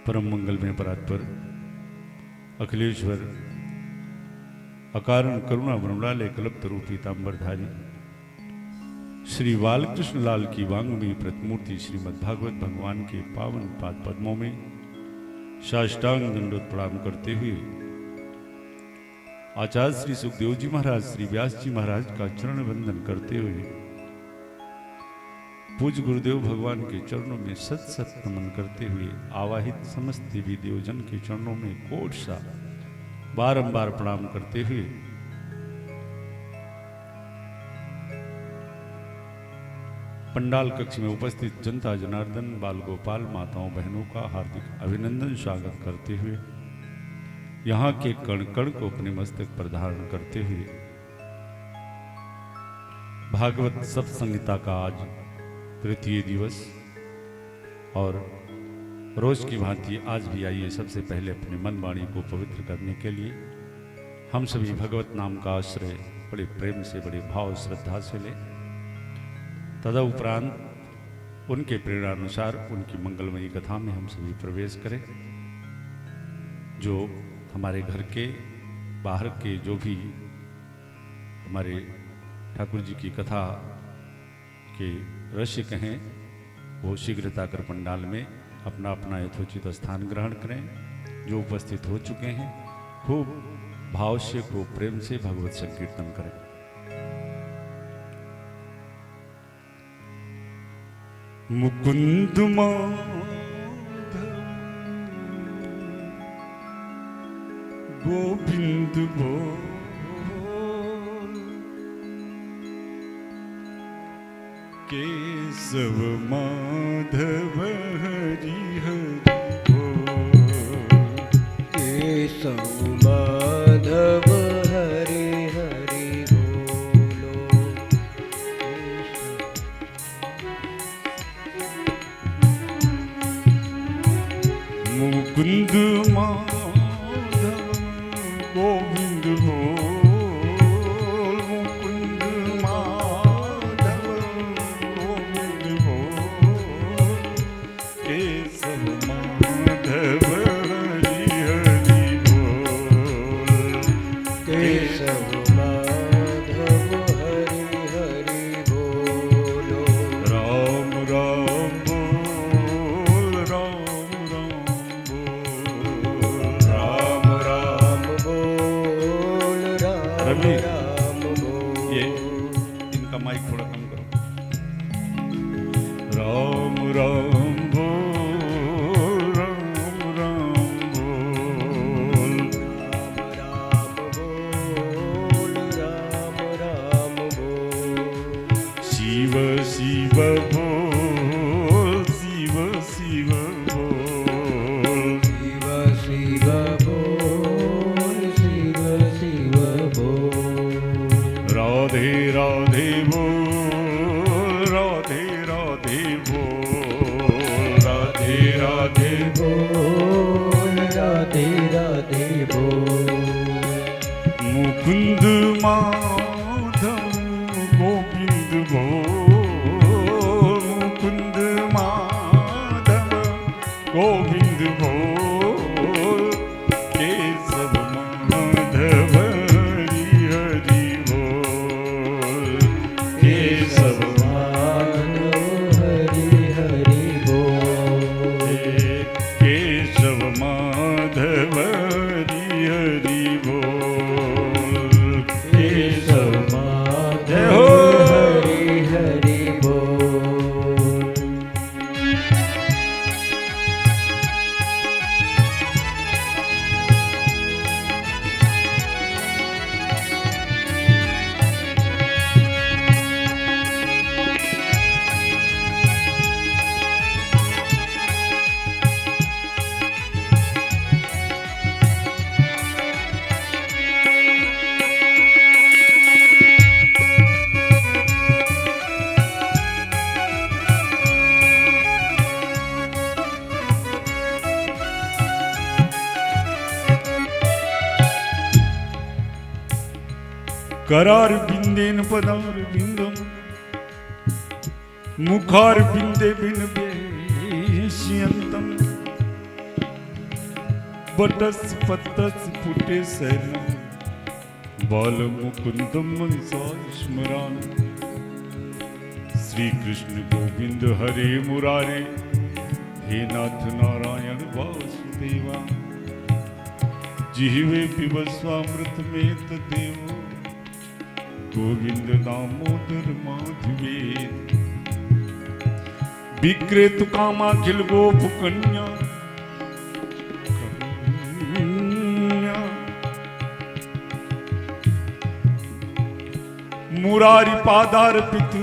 परम मंगल में परात्पर अखिलेश्वर अकारण करुणा वरुणालय कल्पतरु पीतांबरधारी श्री बालकृष्ण लाल की वांग्मयी प्रतिमूर्ति श्रीमद्भागवत भगवान के पावन पाद पद्मों में साष्टांग दंडोत प्रणाम करते हुए आचार्य श्री सुखदेव जी महाराज श्री व्यास जी महाराज का चरण वंदन करते हुए पूज्य गुरुदेव भगवान के चरणों में सत सत नमन करते हुए आवाहित समस्त देवी देवजन के चरणों में कोट सा बारंबार प्रणाम करते हुए पंडाल कक्ष में उपस्थित जनता जनार्दन बाल गोपाल माताओं बहनों का हार्दिक अभिनंदन स्वागत करते हुए यहाँ के कण कण को अपने मस्तक पर धारण करते हुए भागवत सत्संगिता का आज तृतीय दिवस और रोज की भांति आज भी आइए सबसे पहले अपने मन वाणी को पवित्र करने के लिए हम सभी भगवत नाम का आश्रय बड़े प्रेम से बड़े भाव श्रद्धा से लें। तदुपरांत उनके प्रेरणानुसार उनकी मंगलमयी कथा में हम सभी प्रवेश करें। जो हमारे घर के बाहर के जो भी हमारे ठाकुर जी की कथा के रसिक हैं वो शीघ्रता कर पंडाल में अपना अपना यथोचित स्थान ग्रहण करें। जो उपस्थित हो चुके हैं खूब भाव से खूब प्रेम से भगवत संकीर्तन करें। मुकुंद गोविंद बोल केशव माधव हरि हरि बोल केशव माधव हरि हरि बोलो। मुकुंद माधव गोविंद बोल मुकुंद माधव गोविंद बोल केशव माधव हरि हरि बोल केशव माधव हरि हरि बोलो। राम राम बोल राम राम बोल राम राम बोल राम रवि, राम बोल। ये इनका माइक थोड़ा कम करो। राम राम बोल राम राम बोल राम राम बोल राम राम बोल। शिव शिव बोल शिव शिव बोल शिव शिव बोल शिव शिव बोल। राधे राधे बोल राधे राधे बोल राधे राधे बोल राधे राधे बोल। मुकुंद माधव गोविंद बोल मुकुंद माधव गोविंद बोल केशव माधव हरि हरि बोल केशव माधव हरि हरि बोल। केशव माधव हरि हरि बोल केशव माधव हरि हरि बोल। करार बिंदेन पदार बिंदम मुखार बिंदे बिन बेशियंतम बटस पतस फुटे सैलम बाल मुकुंदम स्मरण श्री कृष्ण गोविंद हरे मुरारे हे नाथ नारायण वासुदेवा जिह्वे पिबस्वामृत में तदेव गोविंद दामोदर माधवे विक्रेत कामाखिल गोप कन्या मुरारी पादार्पित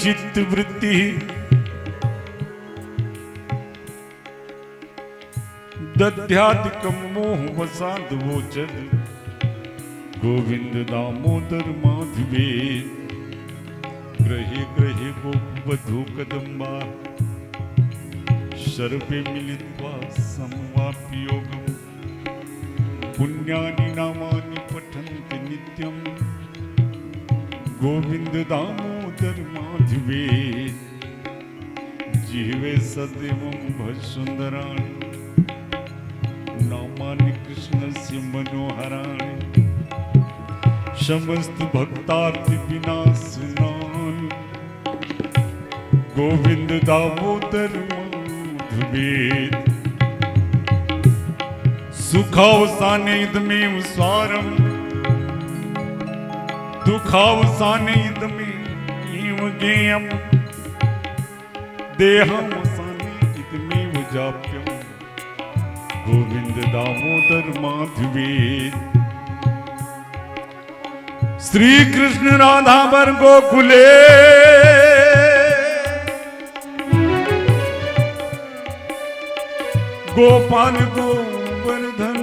चित्त वृत्ति दध्यात्कम मोह वसाद वोचद गोविंद दामोदर माधवे ग्रहे ग्रहे गोपवधू कदम्बा सर्वे मिलित्वा समवापि योगम् पुण्यानि नामानि पठन्ति नित्यम् गोविंद दामोदर माधवे जिह्वे सदैवं भजसुन्दराणि नामानि कृष्णस्य मनोहराणि समस्त भक्तार्थ विनाशनानि गोविंद दामोदर माधवे सुखावसाने इदमेव सारम् दुखावसाने इदमेव ज्ञेयम् देहावसाने इदमेव जाप्यम् गोविंद दामोदर माधवे श्री कृष्ण राधा वर गोकुले गोपाल गोवर्धन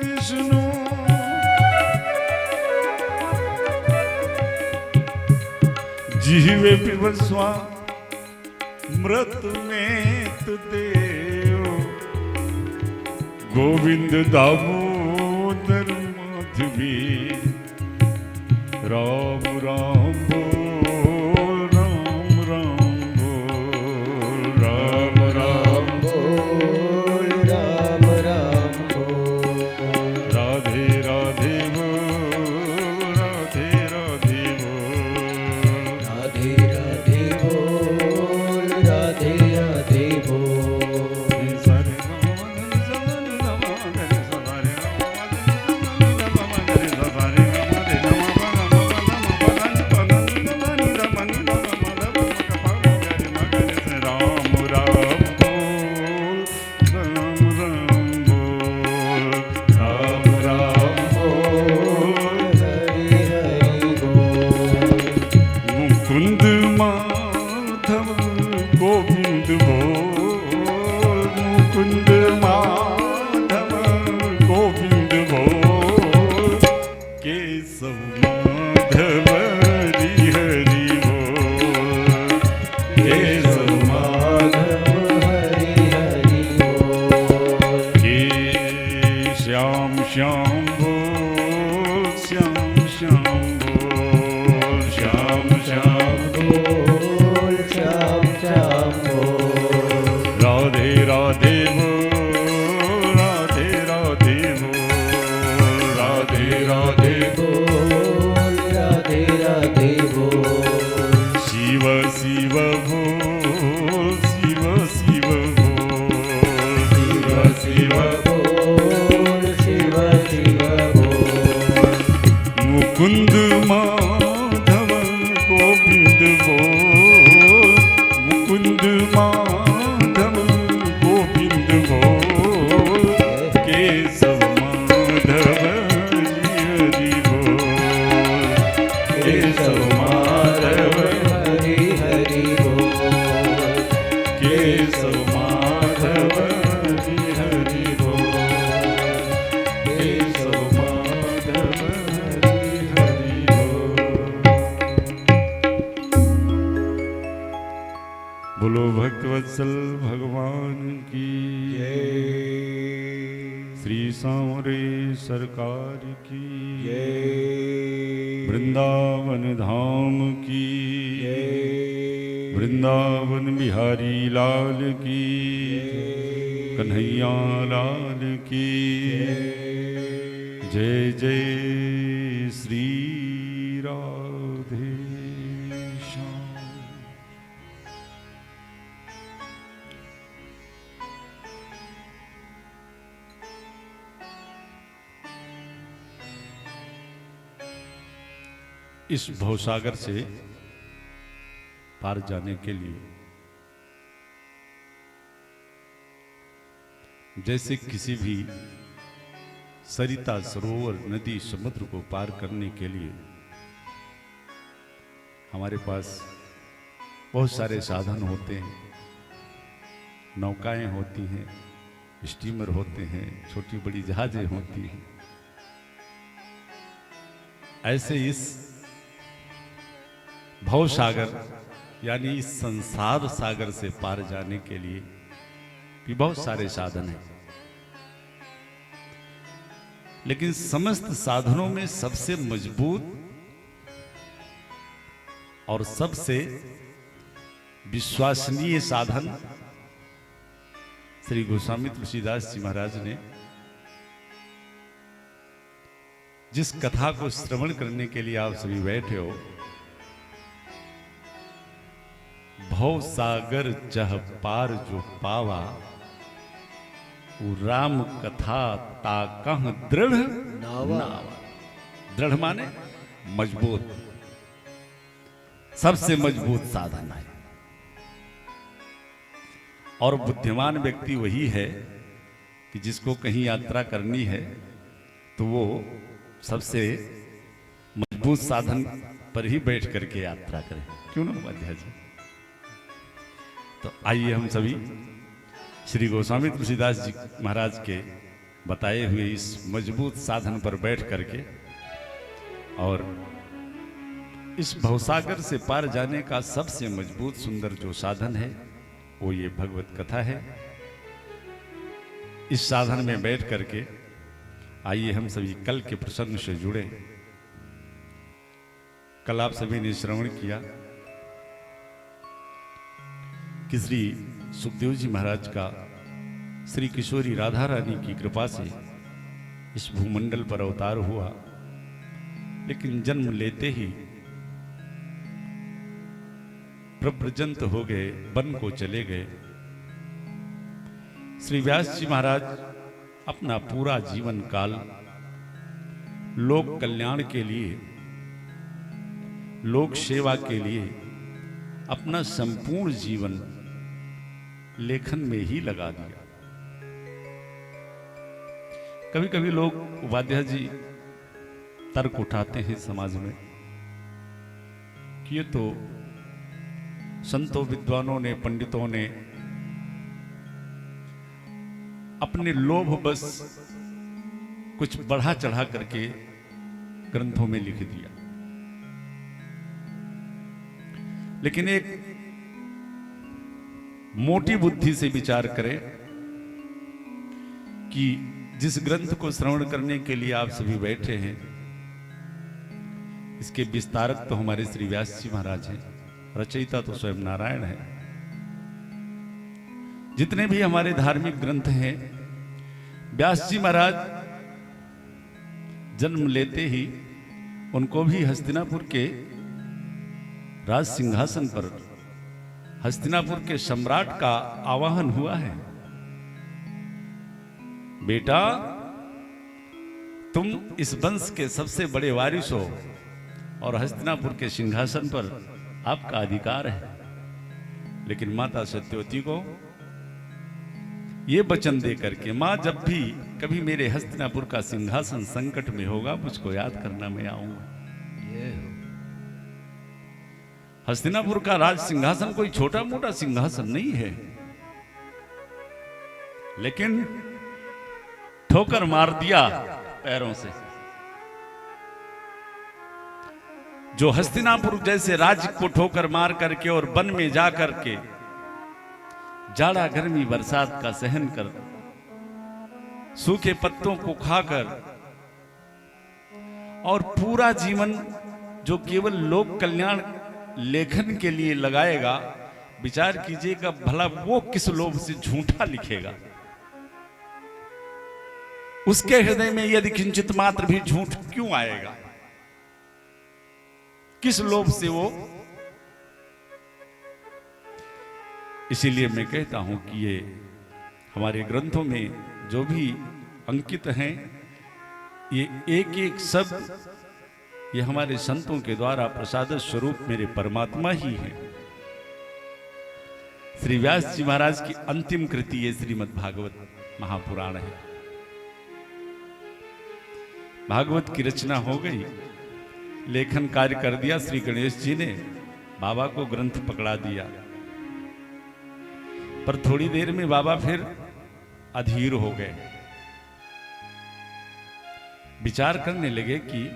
विष्णु जिह्वे पिबस्वा मृत में देव गोविंद दामोदर माधवे राम राम बोल राम राम बोल राम राम बोल राम राम बोल राधे राधे बोल राधे राधे बोल राधे राधे बोल राधे राधे बोल सारे मुकुंद माधव गोविंद बोल मुकुंद माधव गोविंद बोल केशव माधव हरि हरि बोल केशव माधव हरि हरि बोल के श्याम श्याम बोल श्याम श्याम बोल श्याम श्याम बोल श्याम श्याम बोल राधे राधे बोल राधे राधे बोल राधे राधे बोल राधे राधे बोल शिव शिव बोल शिव शिव बोल शिव शिव बोल शिव शिव बोल मुकुंद माधव गोविंद बोल मुकुंद माधव गोविंद बोल केशव माधव हरि बोल केशव माधव हरि हरि बोल केशव माधव हरि हरि बोल केशव माधव हरि हरि बोल। बोलो भक्तवत्सल भगवान की जय श्री सांवरे सरकार की जय वृंदावन धाम की जय वृंदावन बिहारी लाल की, कन्हैया लाल की जय। जय श्री राधे श्याम। इस भवसागर से पार जाने के लिए जैसे किसी भी सरिता, सरोवर, नदी, समुद्र को पार करने के लिए हमारे पास बहुत सारे साधन होते हैं। नौकाएं होती हैं, स्टीमर होते हैं, छोटी बड़ी जहाजें होती हैं। ऐसे इस भवसागर यानी इस संसार सागर से पार जाने के लिए भी बहुत सारे साधन हैं, लेकिन समस्त साधनों में सबसे मजबूत और सबसे विश्वसनीय साधन श्री गोस्वामी तुलसीदास जी महाराज ने जिस कथा को श्रवण करने के लिए आप सभी बैठे हो, भव सागर जह पार जो पावा, वो राम कथा ताकह दृढ़ नावा। दृढ़ माने मजबूत, सबसे मजबूत साधन है। और बुद्धिमान व्यक्ति वही है कि जिसको कहीं यात्रा करनी है तो वो सबसे मजबूत साधन पर ही बैठ करके यात्रा करें। क्यों ना उपाध्याय जी? तो आइए हम सभी श्री गोस्वामी तुलसीदास जी महाराज के बताए हुए इस मजबूत साधन पर बैठ करके और इस भवसागर से पार जाने का सबसे मजबूत सुंदर जो साधन है वो ये भगवत कथा है। इस साधन में बैठ करके आइए हम सभी कल के प्रसंग से जुड़े। कल आप सभी ने श्रवण किया कि श्री सुखदेव जी महाराज का श्री किशोरी राधा रानी की कृपा से इस भूमंडल पर अवतार हुआ, लेकिन जन्म लेते ही प्रव्रजंत हो गए, वन को चले गए। श्री व्यास जी महाराज अपना पूरा जीवन काल लोक कल्याण के लिए, लोक सेवा के लिए अपना संपूर्ण जीवन लेखन में ही लगा दिया। कभी कभी लोग उपाध्याय जी तर्क उठाते हैं समाज में कि ये तो संतों, विद्वानों ने, पंडितों ने अपने लोभ बस कुछ बढ़ा चढ़ा करके ग्रंथों में लिख दिया। लेकिन एक मोटी बुद्धि से विचार करें कि जिस ग्रंथ को श्रवण करने के लिए आप सभी बैठे हैं, इसके विस्तारक तो हमारे श्री व्यास जी महाराज हैं, रचयिता तो स्वयं नारायण है। जितने भी हमारे धार्मिक ग्रंथ हैं, व्यास जी महाराज जन्म लेते ही उनको भी हस्तिनापुर के राज सिंहासन पर हस्तिनापुर के सम्राट का आवाहन हुआ है। बेटा, तुम इस वंश के सबसे बड़े वारिस हो और हस्तिनापुर के सिंहासन पर आपका अधिकार है। लेकिन माता सत्यवती को ये वचन दे करके, मां जब भी कभी मेरे हस्तिनापुर का सिंहासन संकट में होगा, मुझको याद करना, मैं आऊंगा। हस्तिनापुर का राज सिंहासन कोई छोटा मोटा सिंहासन नहीं है, लेकिन ठोकर मार दिया पैरों से। जो हस्तिनापुर जैसे राज्य को ठोकर मार करके और वन में जा करके जाड़ा गर्मी बरसात का सहन कर, सूखे पत्तों को खाकर और पूरा जीवन जो केवल लोक कल्याण लेखन के लिए लगाएगा, विचार कीजिएगा भला वो किस लोभ से झूठा लिखेगा। उसके हृदय में यदि किंचित मात्र भी झूठ क्यों आएगा, किस लोभ से वो। इसीलिए मैं कहता हूं कि ये हमारे ग्रंथों में जो भी अंकित हैं, ये एक एक शब्द ये हमारे संतों के द्वारा प्रसाद स्वरूप मेरे परमात्मा ही हैं। श्री व्यास जी महाराज की अंतिम कृति ये श्रीमद् भागवत महापुराण है। भागवत की रचना हो गई, लेखन कार्य कर दिया श्री गणेश जी ने, बाबा को ग्रंथ पकड़ा दिया। पर थोड़ी देर में बाबा फिर अधीर हो गए, विचार करने लगे कि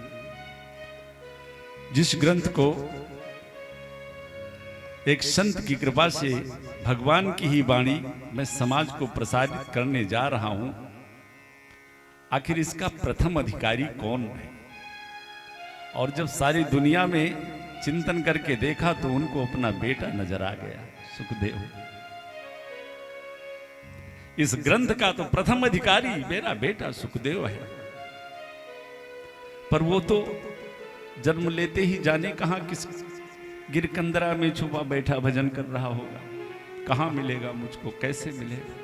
जिस ग्रंथ को एक संत की कृपा से भगवान की ही वाणी मैं समाज को प्रसारित करने जा रहा हूं, आखिर इसका प्रथम अधिकारी कौन है। और जब सारी दुनिया में चिंतन करके देखा तो उनको अपना बेटा नजर आ गया, सुखदेव। इस ग्रंथ का तो प्रथम अधिकारी मेरा बेटा सुखदेव है। पर वो तो जन्म लेते ही जाने कहां किस गिरकंदरा में छुपा बैठा भजन कर रहा होगा, कहां मिलेगा मुझको, कैसे मिलेगा।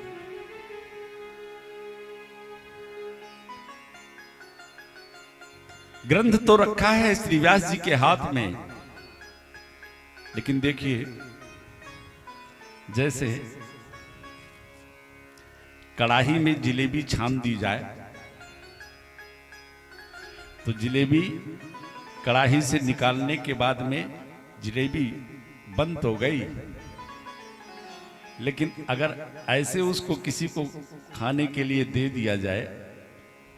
ग्रंथ तो रखा है श्री व्यास जी के हाथ में, लेकिन देखिए जैसे कड़ाही में जिलेबी छान दी जाए तो जिलेबी कड़ाही से निकालने के बाद में जिलेबी बंद तो गई, लेकिन अगर ऐसे उसको किसी को खाने के लिए दे दिया जाए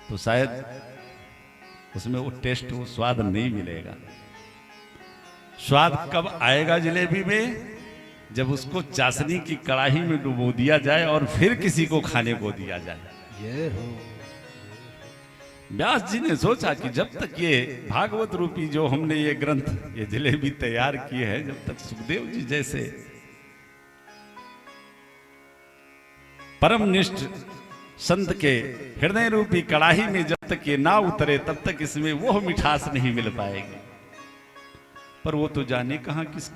तो शायद उसमें वो टेस्ट, वो स्वाद नहीं मिलेगा। स्वाद कब आएगा जिलेबी में, जब उसको चाशनी की कड़ाही में डुबो दिया जाए और फिर किसी को खाने को दिया जाए। ये हो व्यास जी ने सोचा कि जब तक ये भागवत रूपी जो हमने ये ग्रंथ, ये जिलेबी तैयार किए हैं, जब तक सुखदेव जी जैसे परमनिष्ठ संत के हृदय रूपी कड़ाही में जब तक ये ना उतरे तब तक इसमें वो मिठास नहीं मिल पाएगी। पर वो तो जाने कहां किस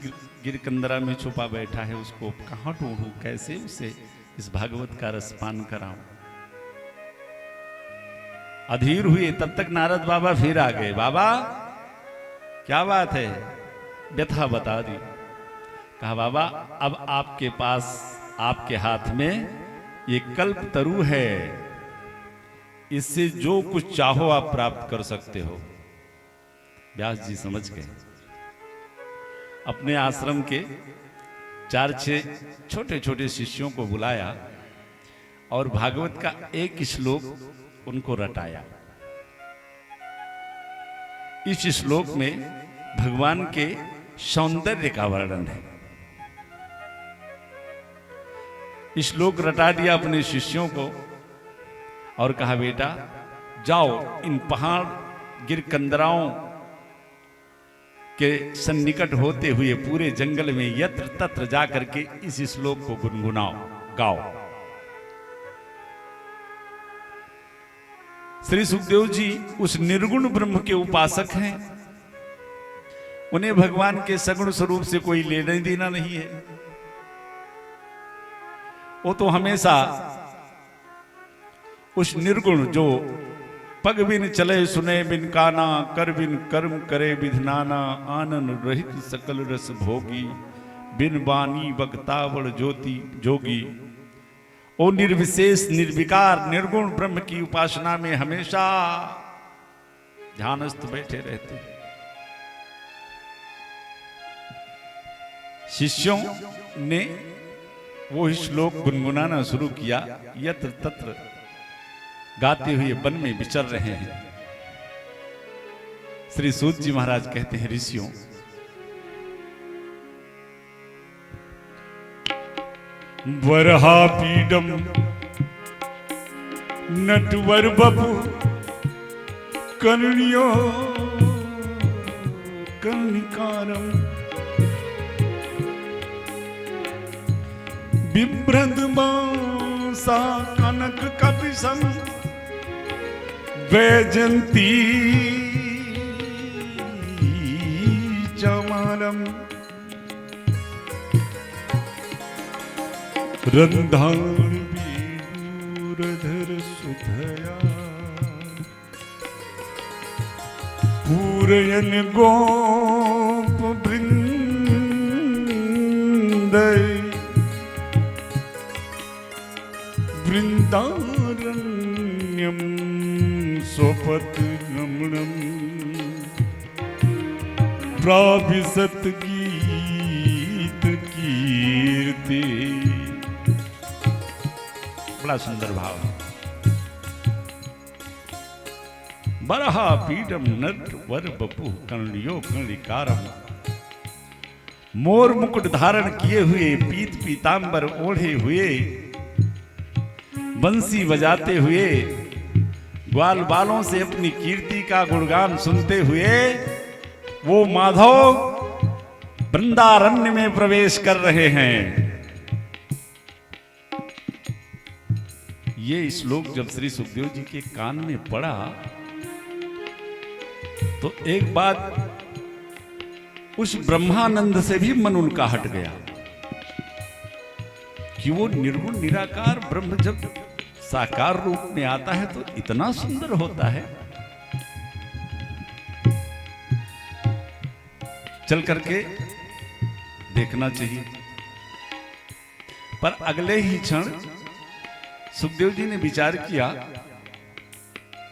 गिरकंदरा में छुपा बैठा है, उसको कहां ढूंढूं, कैसे उसे इस भागवत का रसपान कराऊं। अधीर हुए तब तक नारद बाबा फिर आ गए। बाबा क्या बात है, व्यथा बता दी। कहा बाबा अब आपके पास, आपके हाथ में ये कल्प तरु है, इससे जो कुछ चाहो आप प्राप्त कर सकते हो। व्यास जी समझ गए। अपने आश्रम के 4-6 छोटे छोटे शिष्यों को बुलाया और भागवत का एक श्लोक उनको रटाया। इस श्लोक में भगवान के सौंदर्य का वर्णन है। श्लोक रटा दिया अपने शिष्यों को और कहा बेटा जाओ इन पहाड़ गिरकंदराओं के सन्निकट होते हुए पूरे जंगल में यत्र तत्र जाकर के इस श्लोक को गुनगुनाओ, गाओ। श्री सुखदेव जी उस निर्गुण ब्रह्म के उपासक हैं, उन्हें भगवान के सगुण स्वरूप से कोई लेना देना नहीं है। वो तो हमेशा उस निर्गुण जो पग बिन चले सुने बिन काना, कर बिन कर्म करे विधनाना, आनंद रहित सकल रस भोगी, बिन बानी बक्तावड़ ज्योति जोगी। ओ निर्विशेष निर्विकार निर्गुण ब्रह्म की उपासना में हमेशा ध्यानस्थ बैठे रहते। शिष्यों ने वो श्लोक गुनगुनाना शुरू किया। यत्र तत्र गाते हुए वन में विचर रहे हैं। श्री सूत जी महाराज कहते हैं ऋषियों, वरहापीडम नटवर बपु कर्ण्यो कर्णिकारम बिभ्रद बांसा कनक कपिसम वैजंती चमारम रंधान वीरधर सुधया पूरयन गोप वृंद वृंदारण्यम स्वपत रमणम प्राभिसत गीत कीर्ति। बड़ा सुंदर भाव। बरहा पीडम नट वर बपु कर्णियो कर्णिकारम। मोर मुकुट धारण किए हुए पीत पीतांबर ओढ़े हुए बंसी बजाते हुए ग्वाल बालों से अपनी कीर्ति का गुणगान सुनते हुए वो माधव वृंदारण्य में प्रवेश कर रहे हैं। ये श्लोक जब श्री सुखदेव जी के कान में पड़ा तो एक बात उस ब्रह्मानंद से भी मन उनका हट गया कि वो निर्गुण निराकार ब्रह्म जब साकार रूप में आता है तो इतना सुंदर होता है। चल करके देखना चाहिए। पर अगले ही क्षण सुखदेव जी ने विचार किया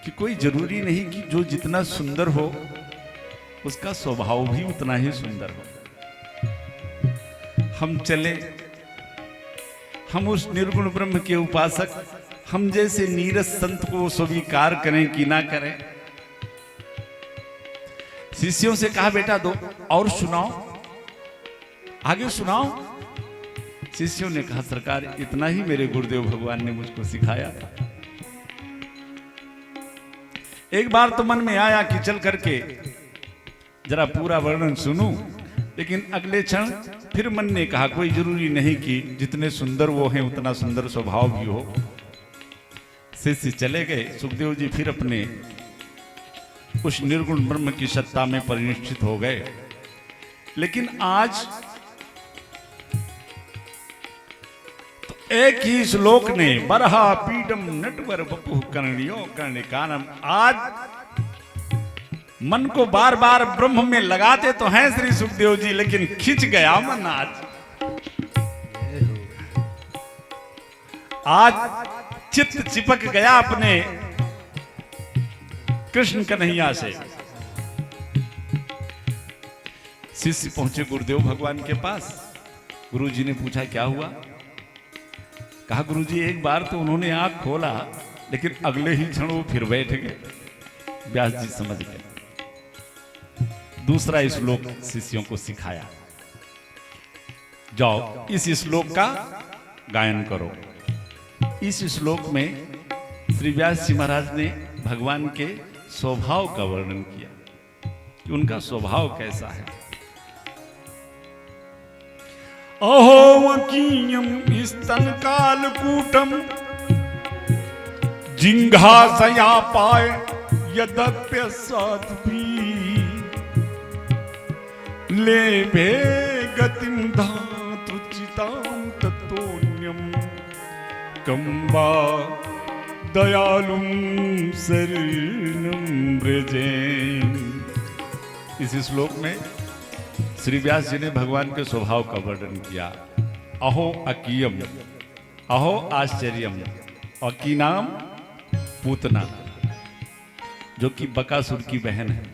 कि कोई जरूरी नहीं कि जो जितना सुंदर हो उसका स्वभाव भी उतना ही सुंदर हो। हम चले, हम उस निर्गुण ब्रह्म के उपासक, हम जैसे नीरस संत को स्वीकार करें कि ना करें। शिष्यों से कहा बेटा दो और सुनाओ, आगे सुनाओ। शिष्यों ने कहा सरकार इतना ही मेरे गुरुदेव भगवान ने मुझको सिखाया था। एक बार तो मन में आया कि चल करके जरा पूरा वर्णन सुनूं, लेकिन अगले क्षण फिर मन ने कहा कोई जरूरी नहीं कि जितने सुंदर वो हैं उतना सुंदर स्वभाव भी हो। शिष्य चले गए। सुखदेव जी फिर अपने उस निर्गुण ब्रह्म की सत्ता में परिनिष्ठित हो गए। लेकिन आज तो एक ही श्लोक ने बरहा पीडम नटवर बपु कर्णियो कर्णिकानम, आज मन को बार बार ब्रह्म में लगाते तो हैं श्री सुखदेव जी, लेकिन खिंच गया मन आज चित्त चिपक गया अपने कृष्ण कन्हैया से। शिष्य पहुंचे गुरुदेव भगवान के पास। गुरुजी ने पूछा क्या हुआ? कहा गुरुजी एक बार तो उन्होंने आंख खोला, लेकिन अगले ही क्षण वो फिर बैठ गए। व्यास जी समझ गए। दूसरा श्लोक शिष्यों को सिखाया, जाओ इस श्लोक का गायन करो। इस श्लोक में श्री व्यास जी महाराज ने भगवान के स्वभाव का वर्णन किया कि उनका स्वभाव कैसा है। अहो वकीयम स्तन कालकूटम जिंघासया पाय यद्यप्य साध्वी लेभे गतिम धातु चितां ततोन्यम कंबा दयालुम शरणं व्रजेम। इस श्लोक में श्री व्यास जी ने भगवान के स्वभाव का वर्णन किया। अहो अकीयम, अहो आश्चर्यम, अकीनाम पूतना जो कि बकासुर की बहन है।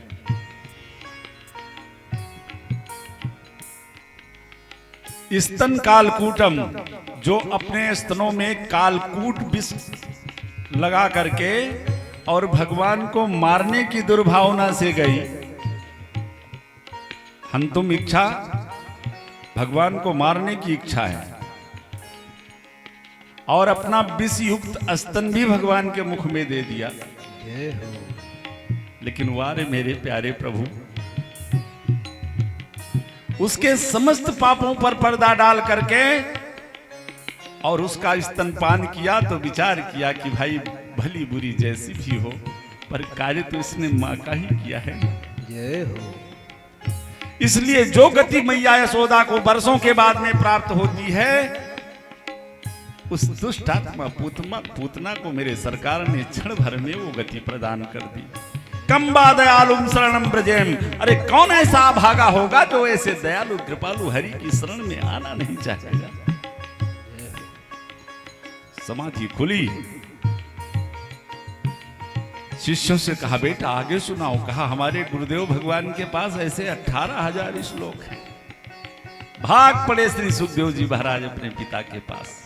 स्तन कालकूटम जो अपने स्तनों में कालकूट विष लगा करके और भगवान को मारने की दुर्भावना से गई। हंतुम इच्छा, भगवान को मारने की इच्छा है, और अपना विष युक्त स्तन भी भगवान के मुख में दे दिया। लेकिन वारे मेरे प्यारे प्रभु, उसके समस्त पापों पर पर्दा डाल करके और उसका स्तनपान किया तो विचार किया कि भाई भली बुरी जैसी भी हो, पर कार्य तो इसने मां का ही किया है। जय हो। इसलिए जो गति मैया यशोदा को वर्षों के बाद में प्राप्त होती है, उस दुष्ट आत्मा पूतना को मेरे सरकार ने क्षण भर में वो गति प्रदान कर दी। कम्बा दयालुम शरणम ब्रजेम, अरे कौन ऐसा भागा होगा जो ऐसे दयालु कृपालु हरि की शरण में आना नहीं चाहेगा। समाधि खुली, शिष्यों से कहा बेटा आगे सुनाओ। कहा हमारे गुरुदेव भगवान के पास ऐसे 18,000 श्लोक हैं। भाग पड़े श्री सुखदेव जी महाराज अपने पिता के पास।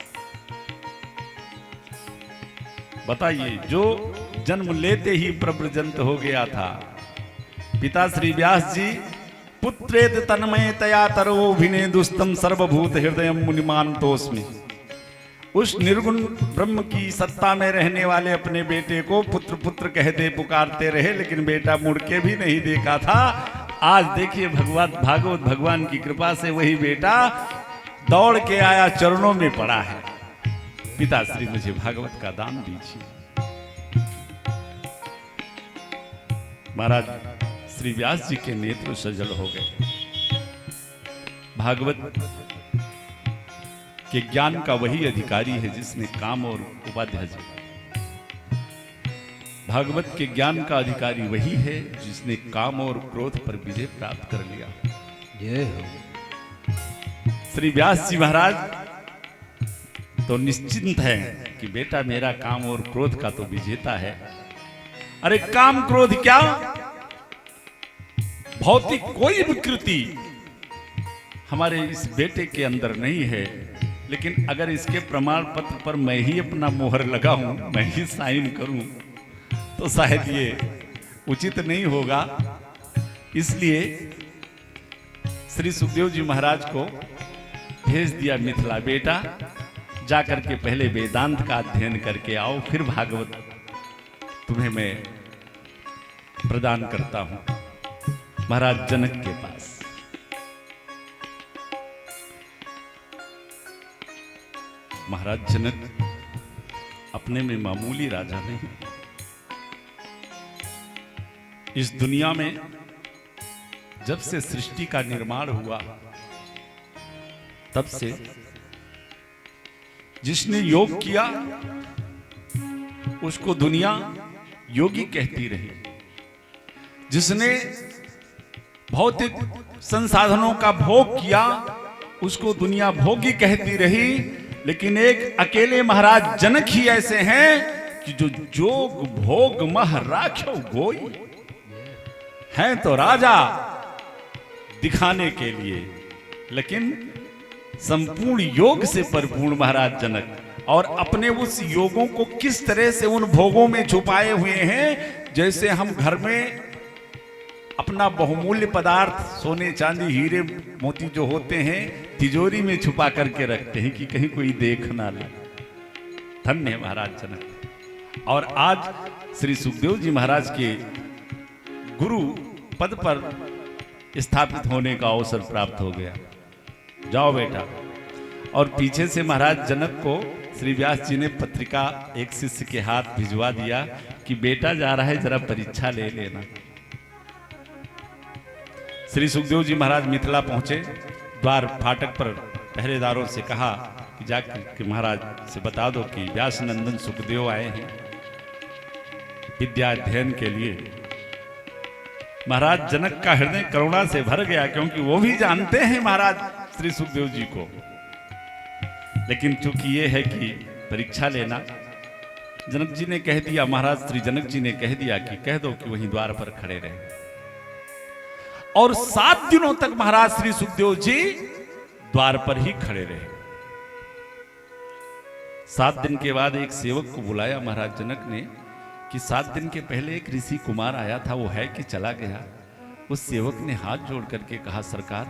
बताइए, जो जन्म लेते ही प्रव्रजंत हो गया था, पिता श्री व्यास जी पुत्रेत तन्मय तया तरोभिने दुस्तम सर्वभूत हृदय मुनिमान तोस्मि, उस निर्गुण ब्रह्म की सत्ता में रहने वाले अपने बेटे को पुत्र पुत्र कहते पुकारते रहे, लेकिन बेटा मुड़ के भी नहीं देखा था। आज देखिए भागवत भगवान की कृपा से वही बेटा दौड़ के आया, चरणों में पड़ा है, पिताश्री मुझे भागवत का दान दीजिए। महाराज श्री व्यास जी के नेत्र सजल हो गए। भागवत के ज्ञान का वही अधिकारी है जिसने काम और उपाध्याय जी। भागवत के ज्ञान का अधिकारी वही है जिसने काम और क्रोध पर विजय प्राप्त कर लिया। जय हो। श्री व्यास जी महाराज तो निश्चिंत है कि बेटा मेरा काम और क्रोध का तो विजेता है। अरे काम क्रोध क्या, भौतिक कोई विकृति हमारे इस बेटे के अंदर नहीं है, लेकिन अगर इसके प्रमाण पत्र पर मैं ही अपना मोहर लगाऊं, मैं ही साइन करूं, तो शायद ये उचित नहीं होगा। इसलिए श्री सुखदेव जी महाराज को भेज दिया मिथिला, बेटा जाकर के पहले वेदांत का अध्ययन करके आओ, फिर भागवत तुम्हें मैं प्रदान करता हूं। महाराज जनक के पास महाराज जनक अपने में मामूली राजा नहीं, इस दुनिया में जब से सृष्टि का निर्माण हुआ तब से जिसने योग किया उसको दुनिया योगी कहती रही, जिसने भौतिक संसाधनों का भोग किया उसको दुनिया भोगी कहती रही। लेकिन एक अकेले महाराज जनक ही ऐसे हैं कि जो जोग भोग मह राख्यो गोई, हैं तो राजा दिखाने के लिए, लेकिन संपूर्ण योग से परिपूर्ण महाराज जनक, और अपने उस योगों को किस तरह से उन भोगों में छुपाए हुए हैं, जैसे हम घर में अपना बहुमूल्य पदार्थ सोने चांदी हीरे मोती जो होते हैं तिजोरी में छुपा करके रखते हैं कि कहीं कोई देख ना ले। धन्य है महाराज जनक। और आज श्री सुखदेव जी महाराज के गुरु पद पर स्थापित होने का अवसर प्राप्त हो गया। जाओ बेटा। और पीछे से महाराज जनक को श्री व्यास जी ने पत्रिका एक शिष्य के हाथ भिजवा दिया कि बेटा जा रहा है, जरा परीक्षा ले लेना। श्री सुखदेव जी महाराज मिथिला पहुंचे, द्वार फाटक पर पहरेदारों से कहा कि जाकर महाराज से बता दो कि व्यास नंदन सुखदेव आए हैं विद्या अध्ययन के लिए। महाराज जनक का हृदय करुणा से भर गया, क्योंकि वो भी जानते हैं महाराज श्री सुखदेव जी को, लेकिन चूंकि ये है कि परीक्षा लेना, जनक जी ने कह दिया, महाराज श्री जनक जी ने कह दिया कि कह दो कि वहीं द्वार पर खड़े रहे। और 7 दिनों तक महाराज श्री सुखदेव जी द्वार पर ही खड़े रहे। 7 दिन के बाद एक सेवक को बुलाया महाराज जनक ने कि 7 दिन के पहले एक ऋषि कुमार आया था, वो है कि चला गया। उस सेवक ने हाथ जोड़ करके कहा, सरकार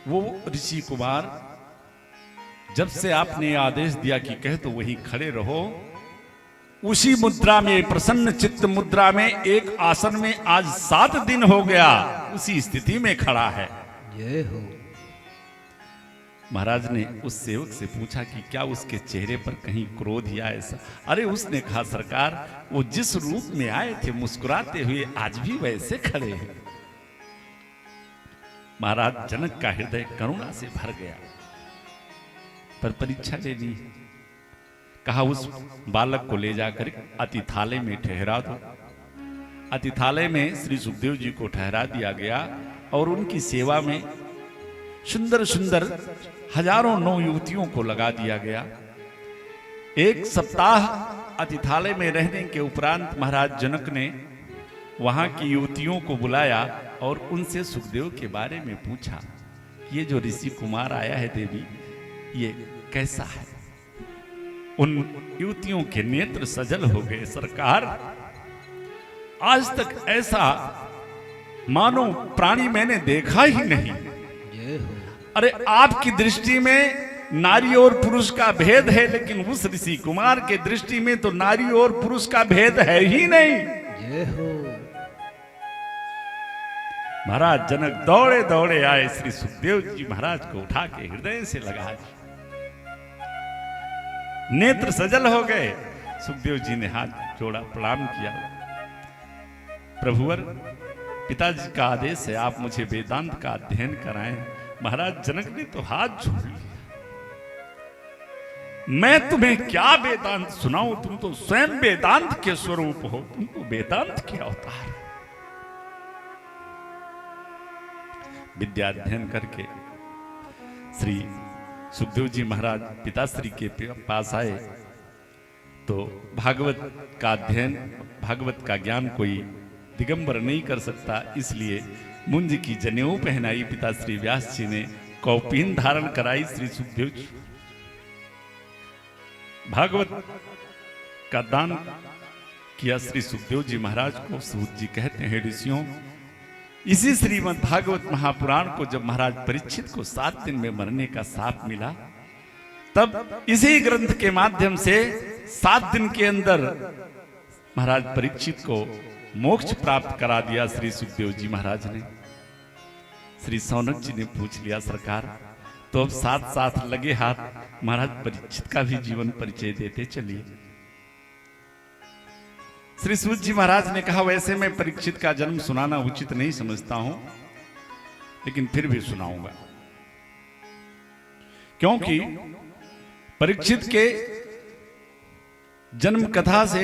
वो ऋषि कुमार जब से आपने आदेश दिया कि कह तो वहीं खड़े रहो, उसी मुद्रा में, प्रसन्न चित्त मुद्रा में, एक आसन में आज 7 दिन हो गया, उसी स्थिति में खड़ा है। जय हो। महाराज ने उस सेवक से पूछा कि क्या उसके चेहरे पर कहीं क्रोध या ऐसा। अरे उसने कहा सरकार, वो जिस रूप में आए थे मुस्कुराते हुए आज भी वैसे खड़े हैं। महाराज जनक का हृदय करुणा से भर गया, पर परीक्षा लेनी। कहा उस बालक को ले जाकर अतिथालय में ठहरा दो। अतिथालय में श्री सुखदेव जी को ठहरा दिया गया और उनकी सेवा में सुंदर सुंदर हजारों नौ युवतियों को लगा दिया गया। एक सप्ताह अतिथालय में रहने के उपरांत महाराज जनक ने वहां की युवतियों को बुलाया और उनसे सुखदेव के बारे में पूछा, ये जो ऋषि कुमार आया है देवी, ये कैसा है। उन युवतियों के नेत्र सजल हो गए। सरकार, आज तक ऐसा मानो प्राणी मैंने देखा ही नहीं। जय हो। अरे आपकी दृष्टि में नारी और पुरुष का भेद है, लेकिन उस ऋषि कुमार के दृष्टि में तो नारी और पुरुष का भेद है ही नहीं। जय हो। महाराज जनक दौड़े दौड़े आए, श्री सुखदेव जी महाराज को उठा के हृदय से लगा दिया। नेत्र सजल हो गए। सुखदेव जी ने हाथ जोड़ा, प्रणाम किया। प्रभुवर, पिताजी का आदेश है, आप मुझे वेदांत का अध्ययन कराएं। महाराज जनक ने तो हाथ जोड़ लिया। मैं तुम्हें क्या वेदांत सुनाऊं, तुम तो स्वयं वेदांत के स्वरूप हो, तुम तो वेदांत के अवतार। विद्या अध्ययन करके श्री सुखदेव जी महाराज पिताश्री के पास आए तो भागवत का अध्ययन, भागवत का ज्ञान कोई दिगंबर नहीं कर सकता, इसलिए मुंज की जनेऊ पहनाई पिताश्री व्यास जी ने, कौपीन धारण कराई श्री सुखदेव जी। भागवत का दान किया श्री सुखदेव जी महाराज को। सूत जी कहते हैं, ऋषियों, इसी श्रीमद् भागवत महापुराण को जब महाराज परीक्षित को 7 दिन में मरने का शाप मिला, तब इसी ग्रंथ के माध्यम से 7 दिन के अंदर महाराज परीक्षित को मोक्ष प्राप्त करा दिया श्री सुखदेव जी महाराज ने। श्री सौनक जी ने पूछ लिया, सरकार, तो अब साथ साथ लगे हाथ महाराज परीक्षित का भी जीवन परिचय देते चलिए। श्री सूत जी महाराज ने कहा, वैसे मैं परीक्षित का जन्म सुनाना उचित नहीं समझता हूं, लेकिन फिर भी सुनाऊंगा, क्योंकि परीक्षित के जन्म कथा से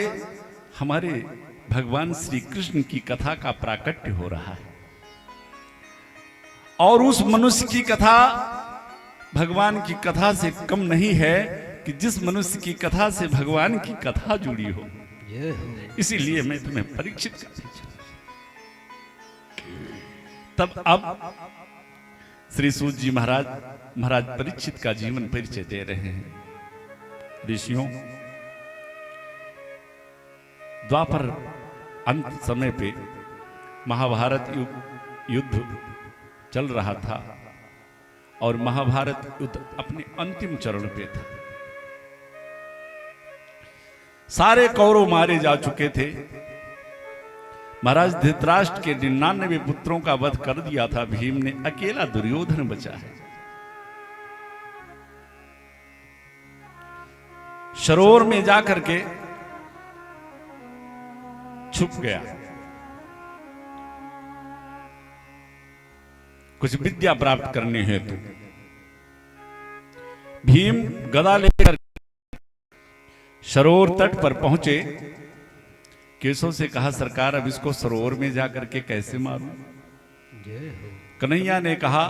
हमारे भगवान श्री कृष्ण की कथा का प्राकट्य हो रहा है। और उस मनुष्य की कथा भगवान की कथा से कम नहीं है कि जिस मनुष्य की कथा से भगवान की कथा जुड़ी हो। इसीलिए मैं तुम्हें परीक्षित कर, तब अब श्री सूत जी महाराज परीक्षित का जीवन परिचय दे रहे हैं। ऋषियों, द्वापर अंत समय पे महाभारत युद्ध चल रहा था और महाभारत युद्ध अपने अंतिम चरण पे था। सारे कौरव मारे जा चुके थे। महाराज धृतराष्ट्र के 99 पुत्रों का वध कर दिया था भीम ने, अकेला दुर्योधन बचा है। सरोवर में जाकर के छुप गया, कुछ विद्या प्राप्त करने हेतु। भीम गदा लेकर सरोवर तट पर पहुंचे। केशव से कहा, सरकार, अब इसको सरोवर में जाकर के कैसे मारूं? कन्हैया ने कहा,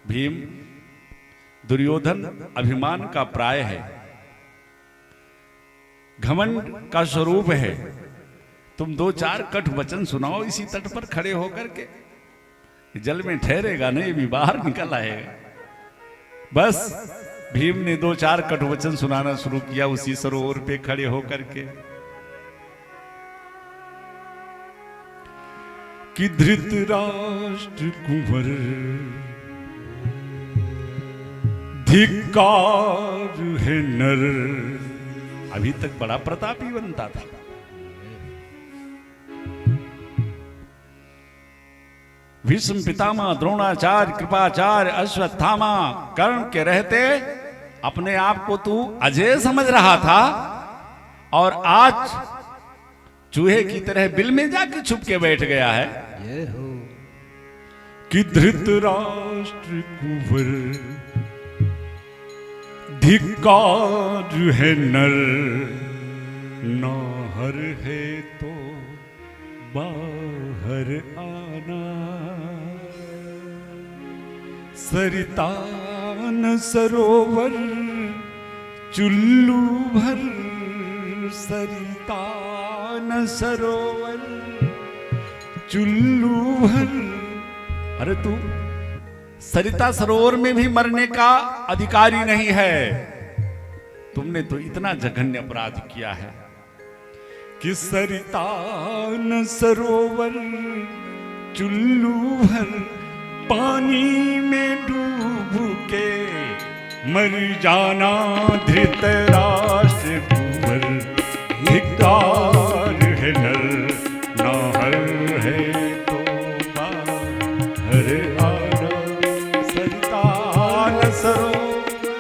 भीम, दुर्योधन अभिमान का प्राय है, घमंड का स्वरूप है। तुम 2-4 कट वचन सुनाओ इसी तट पर खड़े होकर के, जल में ठहरेगा नहीं, भी बाहर निकल आएगा। बस भीम ने 2-4 कट वचन सुनाना शुरू किया उसी सरोवर पे खड़े होकर के कि धृतराष्ट्र कुंवर धिक्कार है नर। अभी तक बड़ा प्रतापी बनता था, भीष्म पितामह, द्रोणाचार्य, कृपाचार्य, अश्वत्थामा, कर्ण के रहते अपने आप को तू अजय समझ रहा था और आज चूहे की तरह बिल में जाके छुप के बैठ गया है। जय हो। कि धृतराष्ट्र कुंवर धिक्कार है नर, नाहर है तो बाहर आना। सरिता न सरोवर चुल्लू भर, सरिता न सरोवर चुल्लू भर। अरे तू सरिता सरोवर में भी मरने का अधिकारी नहीं है। तुमने तो इतना जघन्य अपराध किया है कि सरिता न सरोवर चुल्लू भर, पानी में डूब के मर जाना धृतराष्ट्र कुंवर। धिक्कार है नर, नाहर है तो बाहर आना। सरिता न सरोवर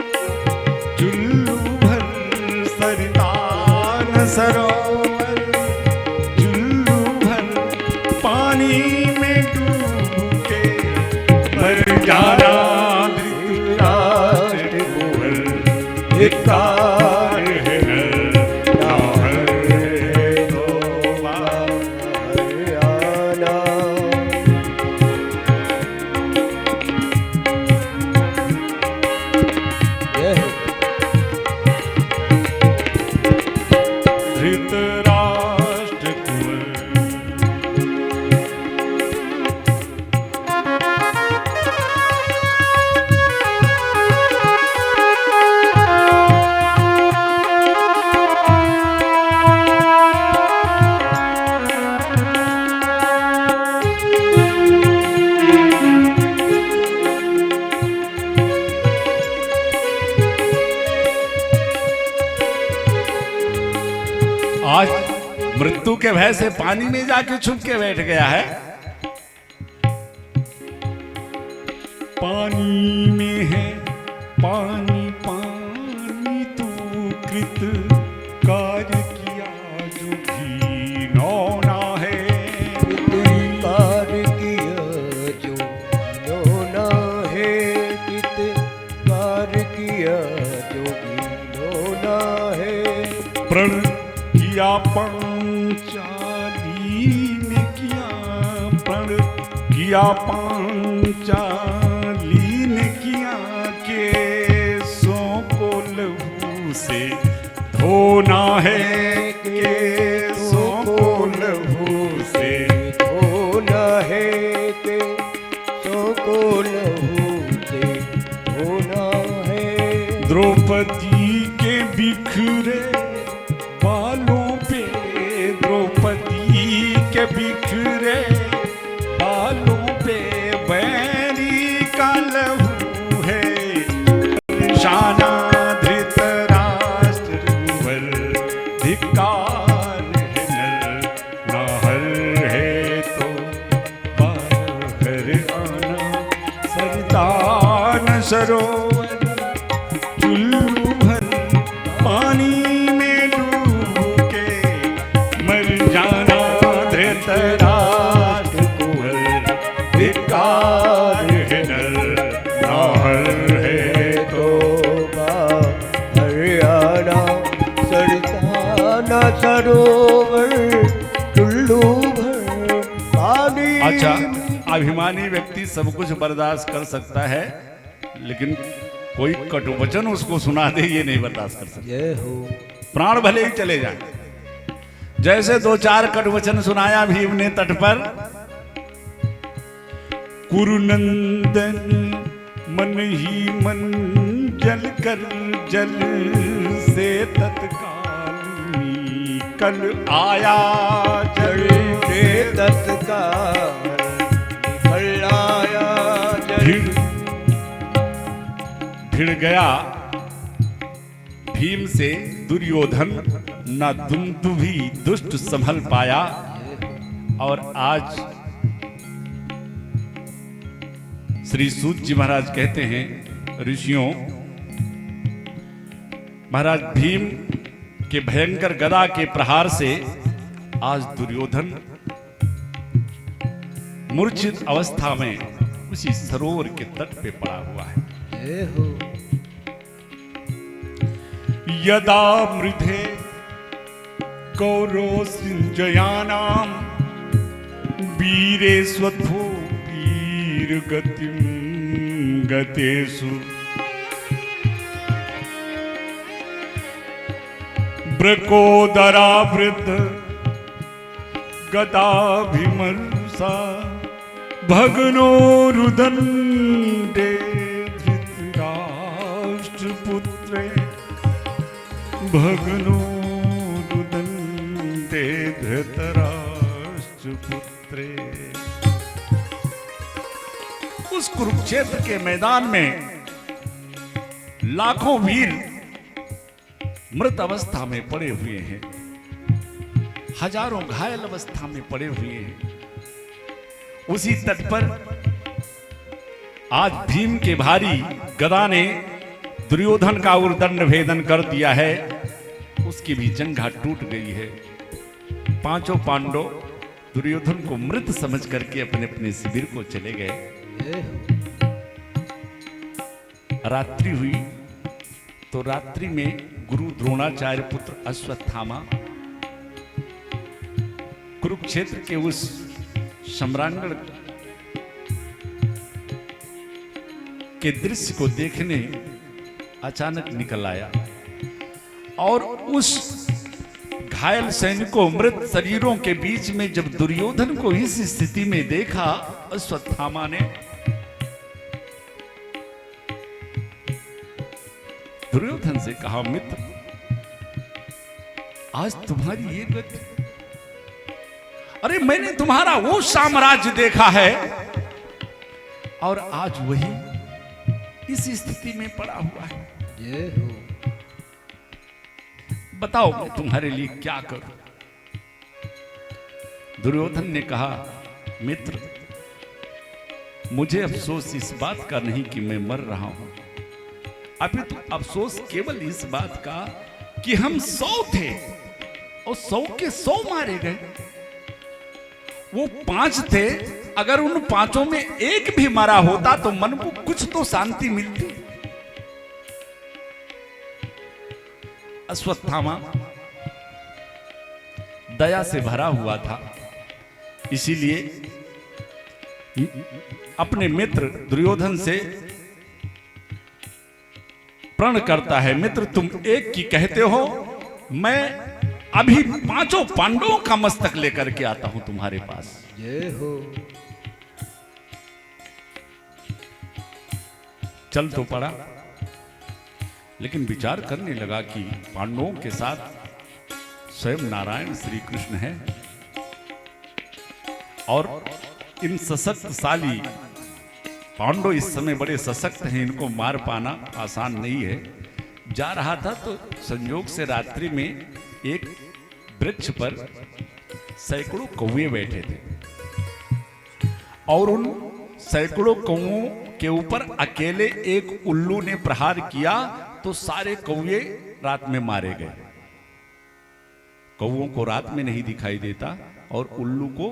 चुल्लू भर, सरिता न सरोवर चुल्लू भर, पानी में डूब के मर जाना धृतराष्ट्र कुंवर। धिक्कार है नर, नाहर है तो बाहर आना। जय हो। धृतराष्ट्र कुंवर आज मृत्यु के भय से पानी में जाके छुप के बैठ गया है। पानी में है पानी पानी, तू कृत कार्य किया जो भी नौना है। कार्य किया जो नौना है, कित कार्य किया जो भी नौना है। प्रण किया पांचाली ने किया, प्रण किया पांचाली ने किया, केसों को लहू से धोना है। केसों को लहू से धोना है, केसों को लहू से धोना है। द्रौपदी के बिखरे बालों पे, द्रौपदी के बिखरे बालों पे बैरी का लहू है। निशाना धृतराष्ट्र कुंवर, धिक्कार है नर, नाहर है तो बाहर आना। सरिता न सरोवर चुल्लू भर, पानी में डूब के मर जाना धृतराष्ट्र कुंवर। धिक्कार है नर, नाहर है तो हरियाणा। सरिता न सरोवर चुल्लू भर, पानी। अच्छा, अभिमानी व्यक्ति सब कुछ बर्दाश्त कर सकता है, लेकिन कोई कटुवचन उसको सुना दे ये नहीं बर्दाश्त कर सकता। जय हो। प्राण भले ही चले जाए। जैसे दो चार कटवचन सुनाया भीम ने तट पर। कुरुनंदन मन ही मन जल कर, जल से तत्काल निकल आया। जल से तत्काल निकल आया। भिड़ गया भीम से दुर्योधन, न दुंदुभी दुष्ट संभल पाया। और आज श्री सूत जी महाराज कहते हैं, ऋषियों, महाराज भीम के भयंकर गदा के प्रहार से आज दुर्योधन मूर्छित अवस्था में उसी सरोवर के तट पे पड़ा हुआ है। जय हो। यदा मृधे कौरवसिञ्जयानां वीरे स्वथो वीरगतिं गतेषु ब्रकोदरावृद्ध गदाभिमर्षा भग्नो रुदन्ते धृतराष्ट्रपुत्रे भग्नो रुदन्ते धृतराष्ट्रपुत्रे। उस कुरुक्षेत्र के मैदान में लाखों वीर मृत अवस्था में पड़े हुए हैं, हजारों घायल अवस्था में पड़े हुए हैं। उसी तट पर आज भीम के भारी गदा ने दुर्योधन का उर्दंड भेदन कर दिया है, उसकी भी जंघा टूट गई है। पांचों पांडव दुर्योधन को मृत समझ करके अपने अपने शिविर को चले गए। रात्रि हुई तो रात्रि में गुरु द्रोणाचार्य पुत्र अश्वत्थामा कुरुक्षेत्र के उस सम्रांगण के दृश्य को देखने अचानक निकल आया और उस घायल सैनिकों मृत शरीरों के बीच में जब दुर्योधन को इस स्थिति में देखा, अश्वत्थामा ने दुर्योधन से कहा, मित्र, आज तुम्हारी ये गति, अरे मैंने तुम्हारा वो साम्राज्य देखा है और आज वही इस स्थिति में पड़ा हुआ है। जय हो। बताओ मैं तुम्हारे लिए क्या करूं? दुर्योधन ने कहा, मित्र, मुझे अफसोस इस बात का नहीं कि मैं मर रहा हूं, अपितु अफसोस केवल इस बात का कि हम 100 थे और 100 के 100 मारे गए। वो 5 थे, अगर उन 5 में एक भी मरा होता तो मन को कुछ तो शांति मिलती। अश्वत्थामा दया से भरा हुआ था, इसीलिए अपने मित्र दुर्योधन से प्रण करता है, मित्र तुम एक की कहते हो, मैं अभी 5 पांडवों का मस्तक लेकर के आता हूं तुम्हारे पास। जय हो। चल तो पड़ा, लेकिन विचार करने लगा कि पांडवों के साथ स्वयं नारायण श्री कृष्ण है और इन सशक्तशाली पांडव इस समय बड़े सशक्त हैं, इनको मार पाना आसान नहीं है। जा रहा था तो संयोग से रात्रि में एक वृक्ष पर सैकड़ों कौवे बैठे थे और उन सैकड़ों कौवों के ऊपर अकेले एक उल्लू ने प्रहार किया तो सारे कौवे रात में मारे गए। कौवों को रात में नहीं दिखाई देता और उल्लू को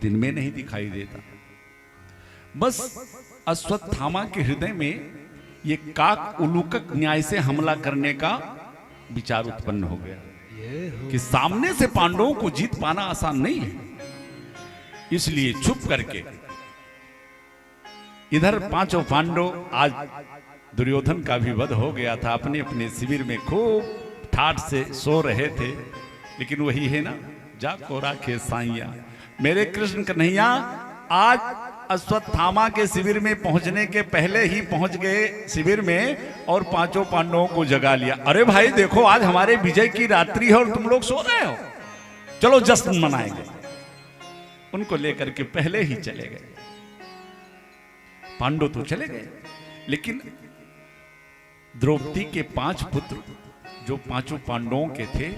दिन में नहीं दिखाई देता। बस अश्वत्थामा के हृदय में ये काक उलूकक न्याय से हमला करने का विचार उत्पन्न हो गया कि सामने से पांडवों को जीत पाना आसान नहीं है। इसलिए छुप करके इधर 5 पांडव, आज दुर्योधन का भी वध हो गया था, अपने अपने शिविर में खूब ठाठ से सो रहे थे। लेकिन वही है ना, जा कोरा के साइया मेरे कृष्ण कन्हैया आज अश्वत्थामा के शिविर में पहुंचने के पहले ही पहुंच गए शिविर में और 5 पांडवों को जगा लिया। अरे भाई देखो, आज हमारे विजय की रात्रि है और तुम लोग सो रहे हो, चलो जश्न मनाएंगे। उनको लेकर के पहले ही चले गए। पांडव तो चले गए, लेकिन द्रौपदी के 5 पुत्र जो 5 पांडवों के थे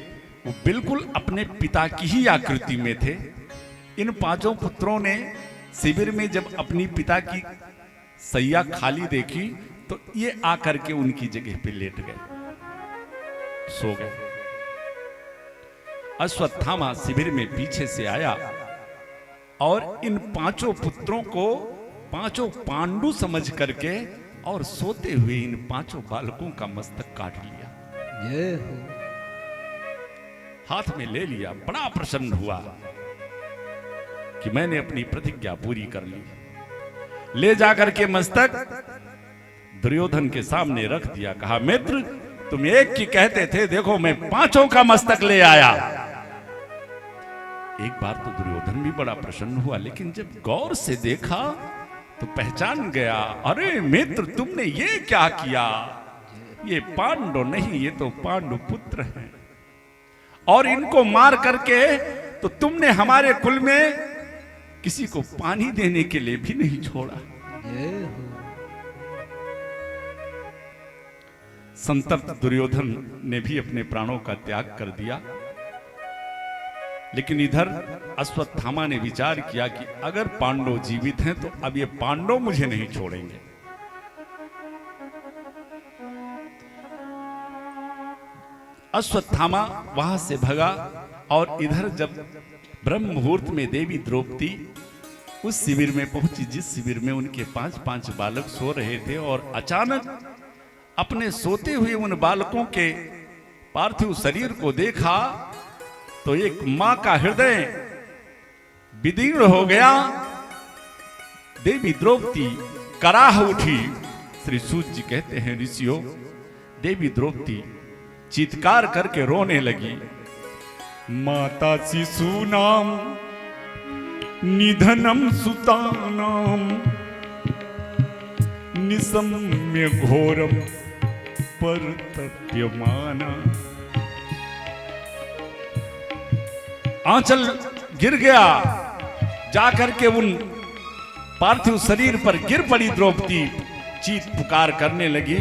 वो बिल्कुल अपने पिता की ही आकृति में थे। इन 5 पुत्रों ने शिविर में जब अपनी पिता की सैया खाली देखी तो ये आकर के उनकी जगह पे लेट गए, सो गए। अश्वत्थामा शिविर में पीछे से आया और इन पांचों पुत्रों को पांचों पांडु समझ करके और सोते हुए इन पांचों बालकों का मस्तक काट लिया, जय हो। हाथ में ले लिया। बड़ा प्रसन्न हुआ कि मैंने अपनी प्रतिज्ञा पूरी कर ली। ले जाकर के मस्तक दुर्योधन के सामने रख दिया। कहा, मित्र तुम एक की कहते थे, देखो मैं पांचों का मस्तक ले आया। एक बार तो दुर्योधन भी बड़ा प्रसन्न हुआ, लेकिन जब गौर से देखा तो पहचान गया, अरे मित्र तुमने ये क्या किया? ये पांडव नहीं, ये तो पांडु पुत्र हैं, और इनको मार करके तो तुमने हमारे कुल में किसी को पानी देने के लिए भी नहीं छोड़ा। जय हो। संतप्त दुर्योधन ने भी अपने प्राणों का त्याग कर दिया। लेकिन इधर अश्वत्थामा ने विचार किया कि अगर पांडव जीवित हैं तो अब ये पांडव मुझे नहीं छोड़ेंगे। अश्वत्थामा वहां से भगा और इधर जब ब्रह्म मुहूर्त में देवी द्रौपदी उस शिविर में पहुंची जिस शिविर में उनके 5-5 बालक सो रहे थे, और अचानक अपने सोते हुए उन बालकों के पार्थिव शरीर को देखा तो एक मां का हृदय विदीर्ण हो गया। देवी द्रौपदी कराह उठी। श्री सूत जी कहते हैं, ऋषियों, देवी द्रौपदी चीत्कार करके रोने लगी। माता शिशु नाम निधनम सुतानाम निसम्य घोरम परतप्यमाना। आंचल गिर गया, जाकर के उन पार्थिव शरीर पर गिर पड़ी द्रौपदी, चीत पुकार करने लगी।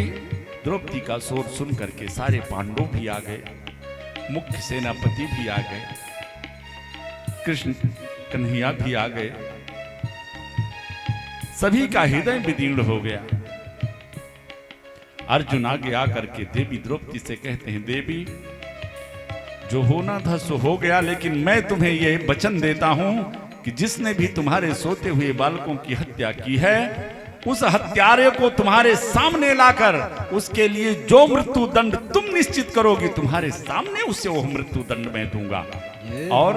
द्रौपदी का शोर सुन करके सारे पांडव भी आ गए, मुख्य सेनापति भी आ गए, कृष्ण कन्हैया भी आ गए। सभी का हृदय विदीर्ण हो गया। अर्जुन आगे आकर के देवी द्रौपदी से कहते हैं, देवी जो होना था सो हो गया, लेकिन मैं तुम्हें यह वचन देता हूं कि जिसने भी तुम्हारे सोते हुए बालकों की हत्या की है, उस हत्यारे को तुम्हारे सामने लाकर उसके लिए जो मृत्यु दंड तुम निश्चित करोगी, तुम्हारे सामने उसे वो मृत्यु दंड मैं दूंगा। और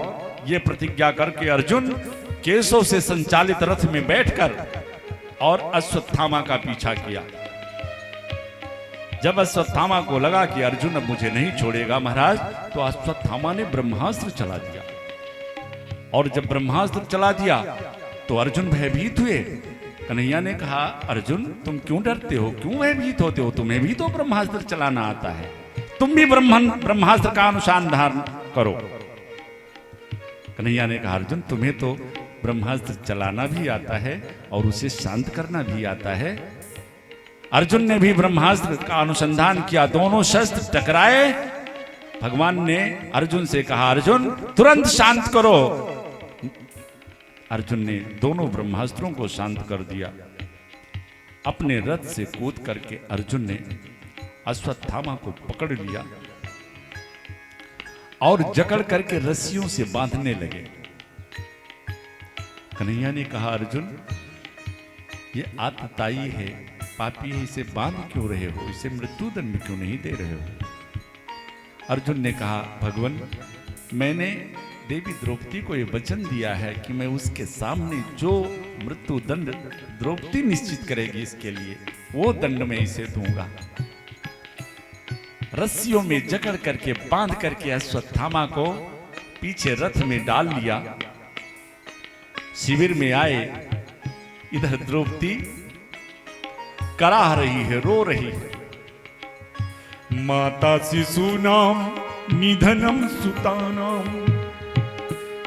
ये प्रतिज्ञा करके अर्जुन केशव से संचालित रथ में बैठकर और अश्वत्थामा का पीछा किया। जब अश्वत्थामा को लगा कि अर्जुन अब मुझे नहीं छोड़ेगा महाराज, तो अश्वत्थामा ने ब्रह्मास्त्र चला दिया। और जब ब्रह्मास्त्र चला दिया तो अर्जुन भयभीत हुए। कन्हैया ने कहा, अर्जुन तुम क्यों डरते हो, क्यों भयभीत होते हो? तुम्हें भी तो ब्रह्मास्त्र चलाना आता है, तुम भी ब्रह्मास्त्र का अनुसंधान करो। कन्हैया ने कहा, अर्जुन तुम्हें तो ब्रह्मास्त्र चलाना भी आता है और उसे शांत करना भी आता है। अर्जुन ने भी ब्रह्मास्त्र का अनुसंधान किया, दोनों शस्त्र टकराए। भगवान ने अर्जुन से कहा, अर्जुन तुरंत शांत करो। अर्जुन ने दोनों ब्रह्मास्त्रों को शांत कर दिया। अपने रथ से कूद करके अर्जुन ने अश्वत्थामा को पकड़ लिया और जकड़ करके रस्सियों से बांधने लगे। कन्हैया ने कहा, अर्जुन ये आतताई है, पापी है, इसे बांध क्यों रहे हो, इसे मृत्यु दंड क्यों नहीं दे रहे हो? अर्जुन ने कहा, भगवान मैंने देवी द्रौपदी को यह वचन दिया है कि मैं उसके सामने जो मृत्यु दंड द्रौपदी निश्चित करेगी इसके लिए, वो दंड मैं इसे दूंगा। रस्सियों में जकड़ करके बांध करके अश्वत्थामा को पीछे रथ में डाल लिया। शिविर में आए, इधर द्रौपदी कराह रही है, रो रही है। माता शिशूनाम निधनम सुतानाम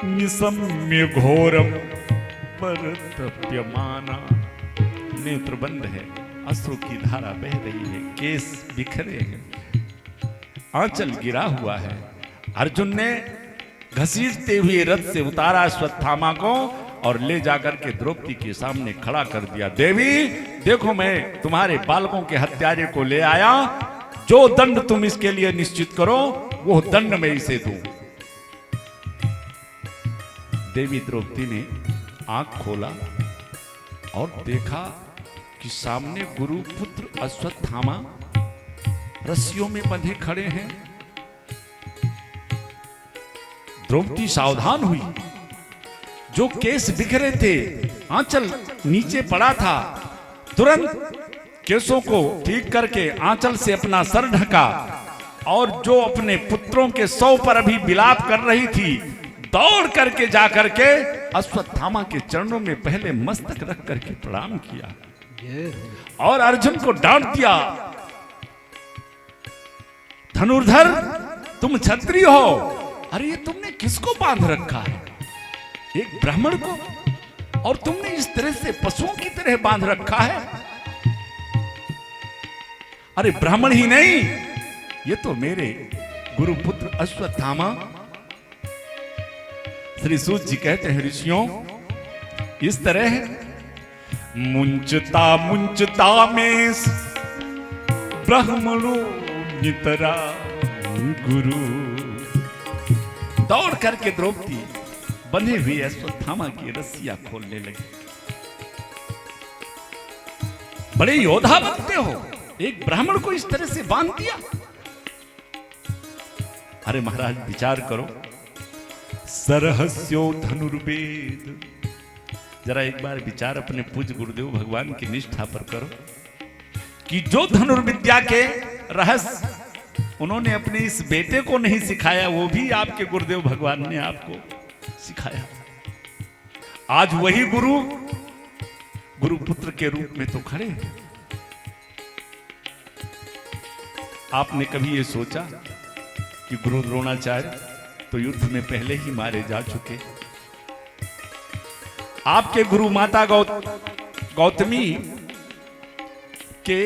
निसम्य घोरम परतप्यमाना। नेत्र बंद है, अश्रु की धारा बह रही है, केस बिखरे हैं, आंचल गिरा हुआ है। अर्जुन ने घसीटते हुए रथ से उतारा अश्वत्थामा को और ले जाकर के द्रौपदी के सामने खड़ा कर दिया। देवी देखो, मैं तुम्हारे बालकों के हत्यारे को ले आया, जो दंड तुम इसके लिए निश्चित करो वो दंड मैं इसे दूं। देवी द्रौपदी ने आंख खोला और देखा कि सामने गुरुपुत्र अश्वत्थामा रस्सियों में बंधे खड़े हैं। द्रौपदी सावधान हुई। जो केस बिखरे थे, आंचल नीचे पड़ा था, तुरंत केसों को ठीक करके आंचल से अपना सर ढका और जो अपने पुत्रों के शव पर अभी विलाप कर रही थी, दौड़ करके जाकर के अश्वत्थामा के चरणों में पहले मस्तक रख करके प्रणाम किया और अर्जुन को डांट दिया, धनुर्धर तुम क्षत्रिय हो, अरे ये तुमने किसको बांध रखा है? एक ब्राह्मण को, और तुमने इस तरह से पशुओं की तरह बांध रखा है। अरे ब्राह्मण ही नहीं, ये तो मेरे गुरुपुत्र अश्वत्थामा। श्री सूत जी कहते हैं, ऋषियों इस तरह मुंचता मुंचता में ब्राह्मणों नितरा गुरु। दौड़ करके द्रौपदी बंधे हुए अश्वत्थामा की रस्सियां खोलने लगी। बड़े योद्धा बनते हो, एक ब्राह्मण को इस तरह से बांध दिया। अरे महाराज विचार करो, सरहस्यो धनुर्वेद। जरा एक बार विचार अपने पूज्य गुरुदेव भगवान की निष्ठा पर करो कि जो धनुर्विद्या के रहस्य उन्होंने अपने इस बेटे को नहीं सिखाया, वो भी आपके गुरुदेव भगवान ने आपको सिखाया। आज वही गुरुपुत्र के रूप में तो खड़े हैं। आपने कभी ये सोचा कि गुरु द्रोणाचार्य तो युद्ध में पहले ही मारे जा चुके? आपके गुरु माता गौतमी के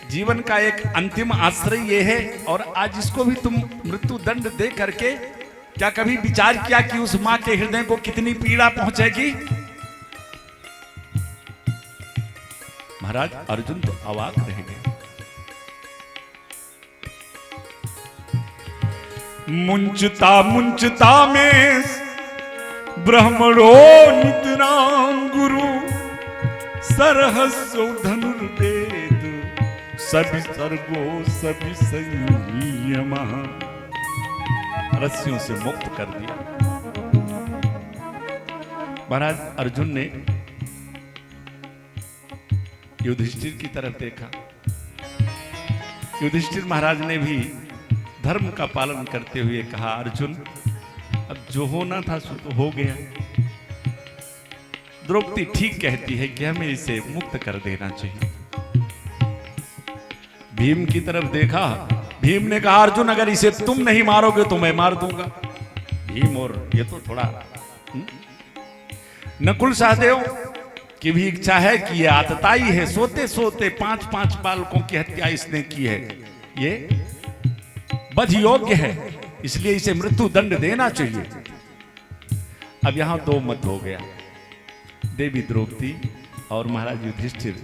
जीवन का एक अंतिम आश्रय ये है, और आज इसको भी तुम मृत्यु दंड दे करके क्या कभी विचार किया कि उस मां के हृदय को कितनी पीड़ा पहुंचेगी? महाराज अर्जुन तो अवाक रह गए। मुंचता मुंचता में ब्राह्मणो नितरां गुरु, सरहस्यो धनुर्वेद, सभी सर्गो सभी संयम। रस्सियों से मुक्त कर दिया। महाराज अर्जुन ने युधिष्ठिर की तरफ देखा। युधिष्ठिर महाराज ने भी धर्म का पालन करते हुए कहा, अर्जुन अब जो होना था सो तो हो गया। द्रौपदी ठीक कहती है कि हमें इसे मुक्त कर देना चाहिए। भीम की तरफ देखा। भीम ने कहा, अर्जुन अगर इसे तुम नहीं मारोगे तो मैं मार दूंगा। भीम और ये तो थोड़ा नकुल सहदेव की भी इच्छा है कि ये आतताई है, सोते सोते 5-5 बालकों की हत्या इसने की है, ये बध योग्य है, इसलिए इसे मृत्यु दंड देना चाहिए। अब यहां दो मत हो गया। देवी द्रौपदी और महाराज युधिष्ठिर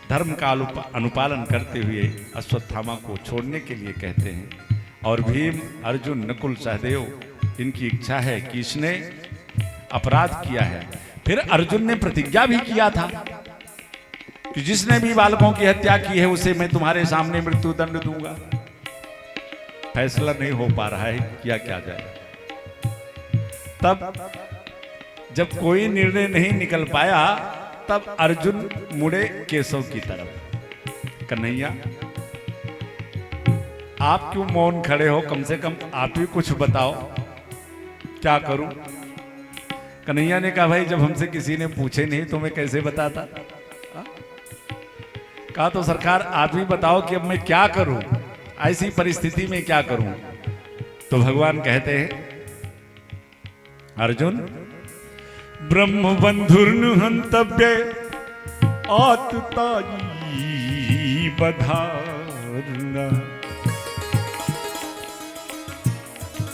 धर्म का अनुपालन करते हुए अश्वत्थामा को छोड़ने के लिए कहते हैं, और भीम अर्जुन नकुल सहदेव इनकी इच्छा है कि इसने अपराध किया है। फिर अर्जुन ने प्रतिज्ञा भी किया था कि जिसने भी बालकों की हत्या की है उसे मैं तुम्हारे सामने मृत्यु दंड दूंगा। फैसला नहीं हो पा रहा है, किया क्या जाए। तब जब कोई निर्णय नहीं निकल पाया, तब अर्जुन मुड़े केशव की तरफ। कन्हैया आप क्यों मौन खड़े हो, कम से कम आप ही कुछ बताओ, क्या करूं? कन्हैया ने कहा, भाई जब हमसे किसी ने पूछे नहीं तो मैं कैसे बताता। कहा तो सरकार आप ही बताओ कि अब मैं क्या करूं, ऐसी परिस्थिति में क्या करूं? तो भगवान कहते हैं, अर्जुन ब्रह्म बंधुर्न हंतव्य आतताई बधारना।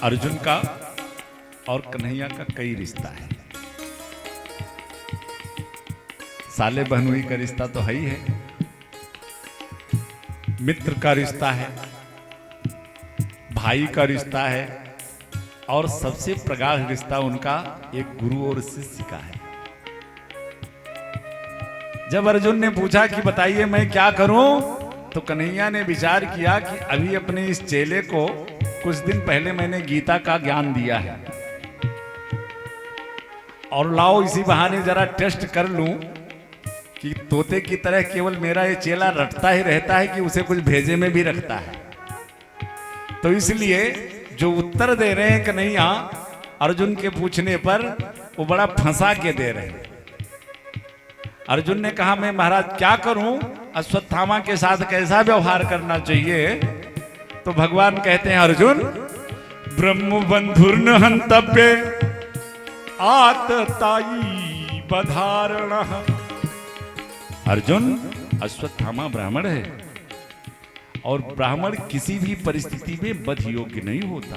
अर्जुन का और कन्हैया का कई रिश्ता है। साले बहनोई का रिश्ता तो है ही है, मित्र का रिश्ता है, भाई का रिश्ता है, और सबसे प्रगाढ़ रिश्ता उनका एक गुरु और शिष्य का है। जब अर्जुन ने पूछा कि बताइए मैं क्या करूं, तो कन्हैया ने विचार किया कि अभी अपने इस चेले को कुछ दिन पहले मैंने गीता का ज्ञान दिया है, और लाओ इसी बहाने जरा टेस्ट कर लूं कि तोते की तरह केवल मेरा ये चेला रटता ही रहता है कि उसे कुछ भेजे में भी रखता है। तो इसलिए जो उत्तर दे रहे हैं कन्हैया अर्जुन के पूछने पर, वो बड़ा फंसा के दे रहे हैं। अर्जुन ने कहा मैं महाराज क्या करूं, अश्वत्थामा के साथ कैसा व्यवहार करना चाहिए? तो भगवान कहते हैं अर्जुन, ब्रह्म बंधुर्न हंतव्य आतताई बधारण। अर्जुन, अश्वत्थामा ब्राह्मण है, और ब्राह्मण किसी भी परिस्थिति में बध योग्य नहीं होता।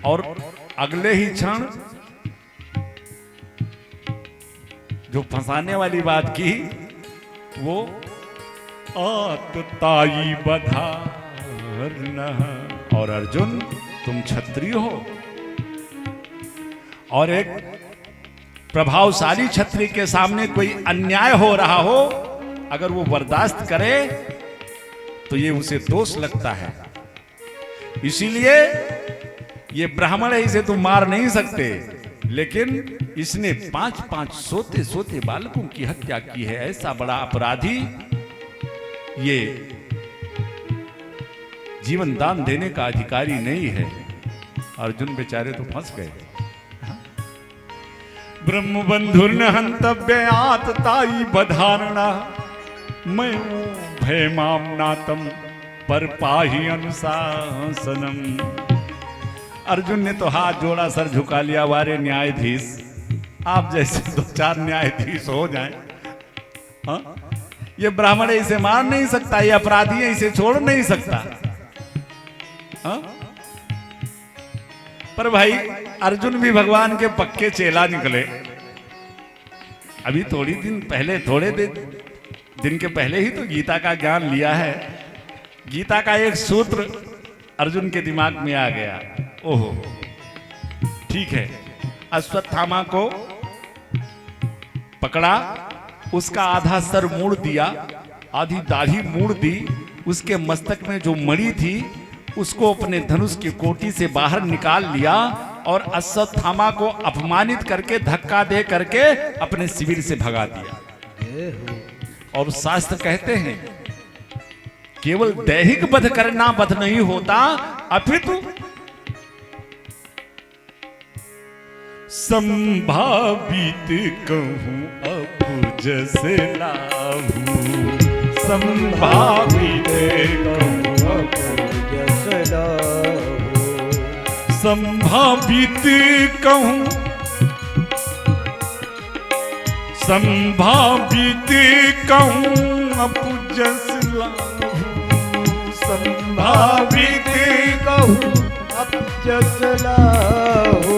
और अगले ही क्षण जो फंसाने वाली बात की, वो आतताई बधारण। और अर्जुन, तुम क्षत्रिय हो, और एक प्रभावशाली क्षत्रिय के सामने कोई अन्याय हो रहा हो, अगर वो बर्दाश्त करे तो ये उसे दोष लगता है। इसीलिए ये ब्राह्मण है, इसे तुम मार नहीं सकते, लेकिन इसने 5-5 सोते सोते बालकों की हत्या की है। ऐसा बड़ा अपराधी ये जीवन दान देने का अधिकारी नहीं है। अर्जुन बेचारे तो फंस गए। ब्रह्म बंधुर्न हंतव्य आतताई बधारणा, मैं भयमाम नातम पर पाहि अनुशासनम। अर्जुन ने तो हाथ जोड़ा, सर झुका लिया, वारे न्यायाधीश, आप जैसे 2-4 न्यायाधीश हो जाएं, हाँ? ये ब्राह्मण इसे मार नहीं सकता, ये अपराधी है, इसे छोड़ नहीं सकता, हाँ? पर भाई अर्जुन भी भगवान के पक्के चेला निकले। अभी थोड़े दिन के पहले ही तो गीता का ज्ञान लिया है। गीता का एक सूत्र अर्जुन के दिमाग में आ गया। ओहो, ठीक है, अश्वत्थामा को पकड़ा, उसका आधा सर मोड़ दिया, आधी दाढ़ी मोड़ दी, उसके मस्तक में जो मणि थी उसको अपने धनुष की कोटी से बाहर निकाल लिया, और अश्वत्थामा को अपमानित करके धक्का दे करके अपने शिविर से भगा दिया। और शास्त्र कहते हैं केवल दैहिक वध करना वध नहीं होता, अपितु संभावित कहूं अपुजस लाहू, संभावित कहूं अपुजस लाहू, संभावित कहूं, संभावित कहूं अपुजस लाहू, संभावित कहूं अपुजस लाहू,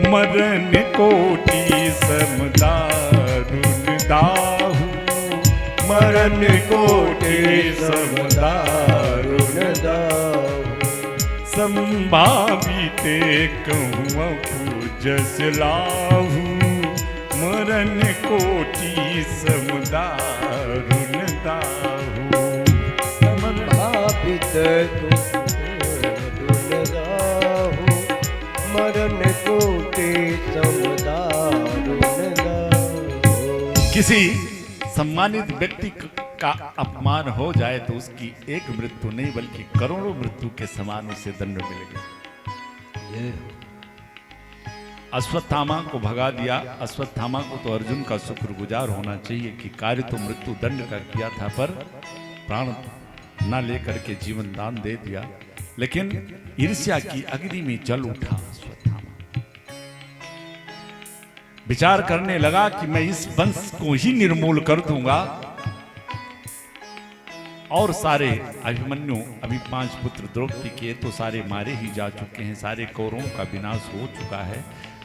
मरण कोटि समदारुण दाहू, मरण कोटि समदारुण दाहू, संभाविते कहूं अपुजस लाहू, मरण कोटि समदारुण दाहू, संभावित मरण कोटि समदारुण दाहू। किसी सम्मानित व्यक्ति का अपमान हो जाए तो उसकी एक मृत्यु नहीं बल्कि करोड़ों मृत्यु के समान उसे दंड मिलेगा। अश्वत्थामा को भगा दिया। अश्वत्थामा को तो अर्जुन का शुक्रगुजार होना चाहिए कि कार्य तो मृत्यु दंड का किया था, पर प्राण न लेकर के जीवन दान दे दिया। लेकिन ईर्ष्या की अग्नि में जल उठा अश्वत्थामा। विचार करने लगा कि मैं इस वंश को ही निर्मूल कर दूंगा, और सारे अभिमन्यु, अभी 5 पुत्र द्रौपदी के तो सारे मारे ही जा चुके हैं, सारे कौरवों का विनाश हो चुका है।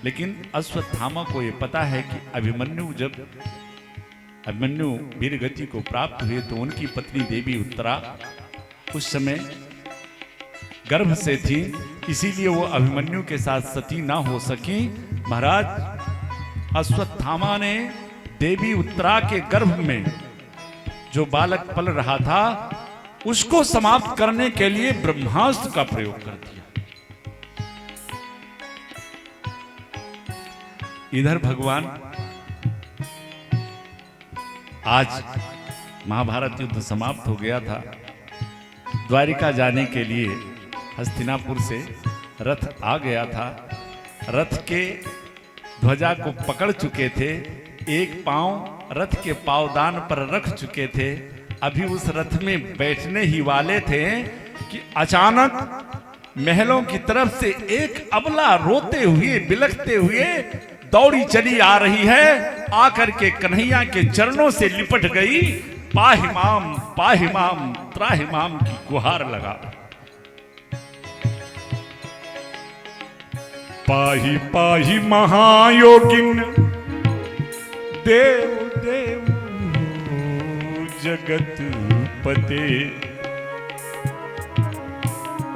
लेकिन अश्वत्थामा को यह पता है कि अभिमन्यु वीरगति को प्राप्त हुए तो उनकी पत्नी देवी उत्तरा उस समय गर्भ से थी, इसीलिए वो अभिमन्यु के साथ सती ना हो सकी। महाराज अश्वत्थामा ने देवी उत्तरा के गर्भ में जो बालक पल रहा था उसको समाप्त करने के लिए ब्रह्मास्त्र का प्रयोग कर दिया। इधर भगवान आज महाभारत युद्ध समाप्त हो गया था। द्वारिका जाने के लिए हस्तिनापुर से रथ आ गया था। रथ के ध्वजा को पकड़ चुके थे, एक पांव रथ के पावदान पर रख चुके थे। अभी उस रथ में बैठने ही वाले थे कि अचानक महलों की तरफ से एक अबला रोते हुए बिलखते हुए दौड़ी चली आ रही है। आकर के कन्हैया के चरणों से लिपट गई, पाहिमाम त्राहिमाम की गुहार लगा। पाहि पाहि महायोगिन देव देव जगत पते।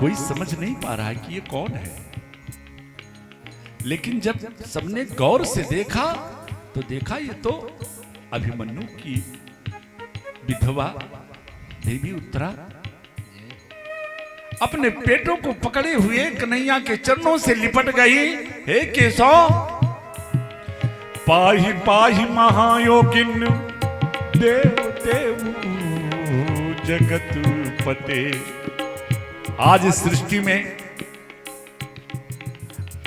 कोई समझ नहीं पा रहा है कि ये कौन है, लेकिन जब सबने गौर से देखा तो देखा ये तो अभिमन्यु की विधवा देवी उत्तरा अपने पेटों को पकड़े हुए कन्हैया के चरणों से लिपट गई। हे केशव पाहि पाहि महायोगिन देव देव जगत पते। आज सृष्टि में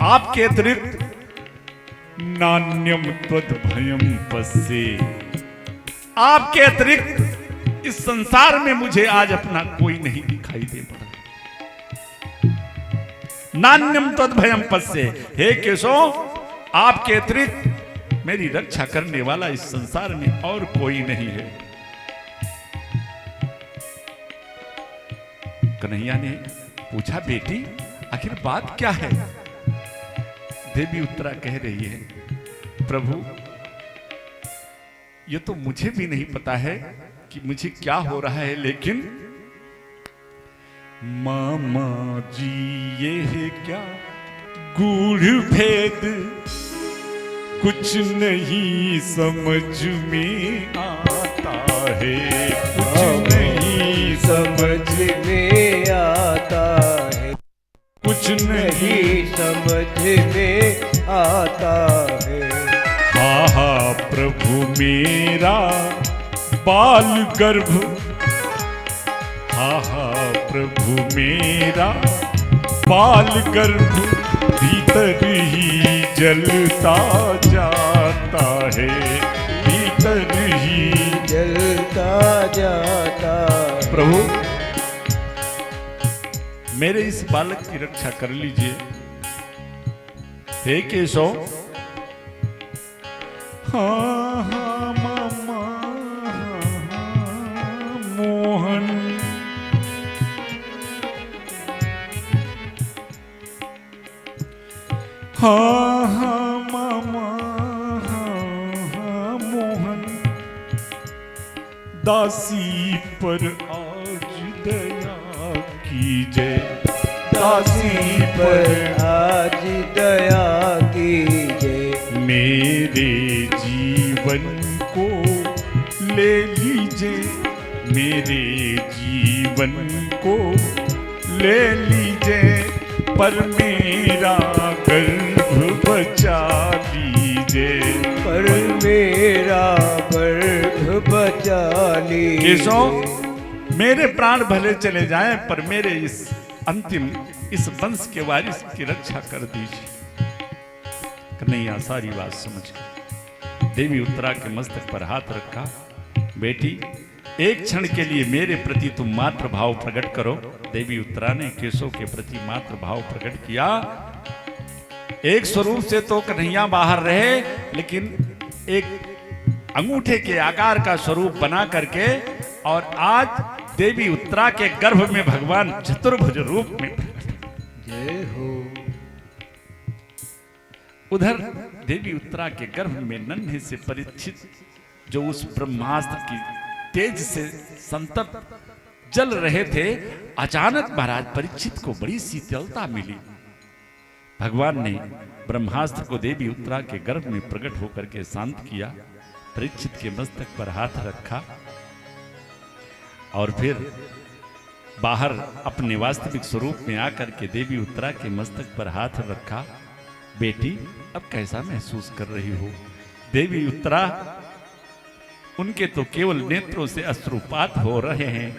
आपके अतिरिक्त नान्यम त्वद भयम पस्से, आपके अतिरिक्त इस संसार में मुझे आज अपना कोई नहीं दिखाई दे पड़ा। नान्यम त्वद भयम पस्से, हे केशव आपके अतिरिक्त मेरी रक्षा करने वाला इस संसार में और कोई नहीं है। कन्हैया ने पूछा, बेटी आखिर बात क्या है? देवी उत्तरा कह रही है, प्रभु ये तो मुझे भी नहीं पता है कि मुझे क्या हो रहा है, लेकिन मामा जी ये है क्या गूढ़ भेद कुछ नहीं समझ में आता है, कुछ नहीं समझ में आता है, कुछ नहीं समझ में आता है। हा हा प्रभु मेरा बाल गर्भ, हा हा प्रभु मेरा बाल गर्भ भीतर ही जलता जाता है, भीतर ही जलता जाता। प्रभु मेरे इस बालक की रक्षा कर लीजिए। हे केशव हाँ हाँ मामा मोहन हाँ हाँ मामा हाँ मोहन दासी पर आज दया कीजिए, दासी पर आज दया कीजिए। मेरे जीवन को ले लीजिए, मेरे जीवन को ले लीजिए, पर मेरा गर्भ बचा लीजिए, पर मेरा गर्भ बचा लीजिए। केशव मेरे प्राण भले चले जाएं, पर मेरे इस अंतिम इस वंश के वारिस की रक्षा कर दीजिए। कन्हैया सारी बात समझ गई। देवी उत्तरा के मस्तक पर हाथ रखा, बेटी एक क्षण के लिए मेरे प्रति तुम मात्र भाव प्रकट करो। देवी उत्तरा ने केशव के प्रति मात्र भाव प्रकट किया। एक स्वरूप से तो कन्हैया बाहर रहे, लेकिन एक अंगूठे के आकार का स्वरूप बना करके और आज देवी उत्तरा के गर्भ में भगवान चतुर्भुज रूप में जय हो। उधर देवी उत्तरा के गर्भ में नन्हे से परीक्षित जो उस ब्रह्मास्त्र की तेज से संतप्त जल रहे थे, अचानक महाराज परीक्षित को बड़ी शीतलता मिली। भगवान ने ब्रह्मास्त्र को देवी उत्तरा के गर्भ में प्रकट होकर के शांत किया, परीक्षित के मस्तक पर हाथ रखा और फिर बाहर अपने वास्तविक स्वरूप में आकर के देवी उत्तरा के मस्तक पर हाथ रखा। बेटी, अब कैसा महसूस कर रही हो? देवी उत्तरा, उनके तो केवल नेत्रों से अश्रुपात हो रहे हैं,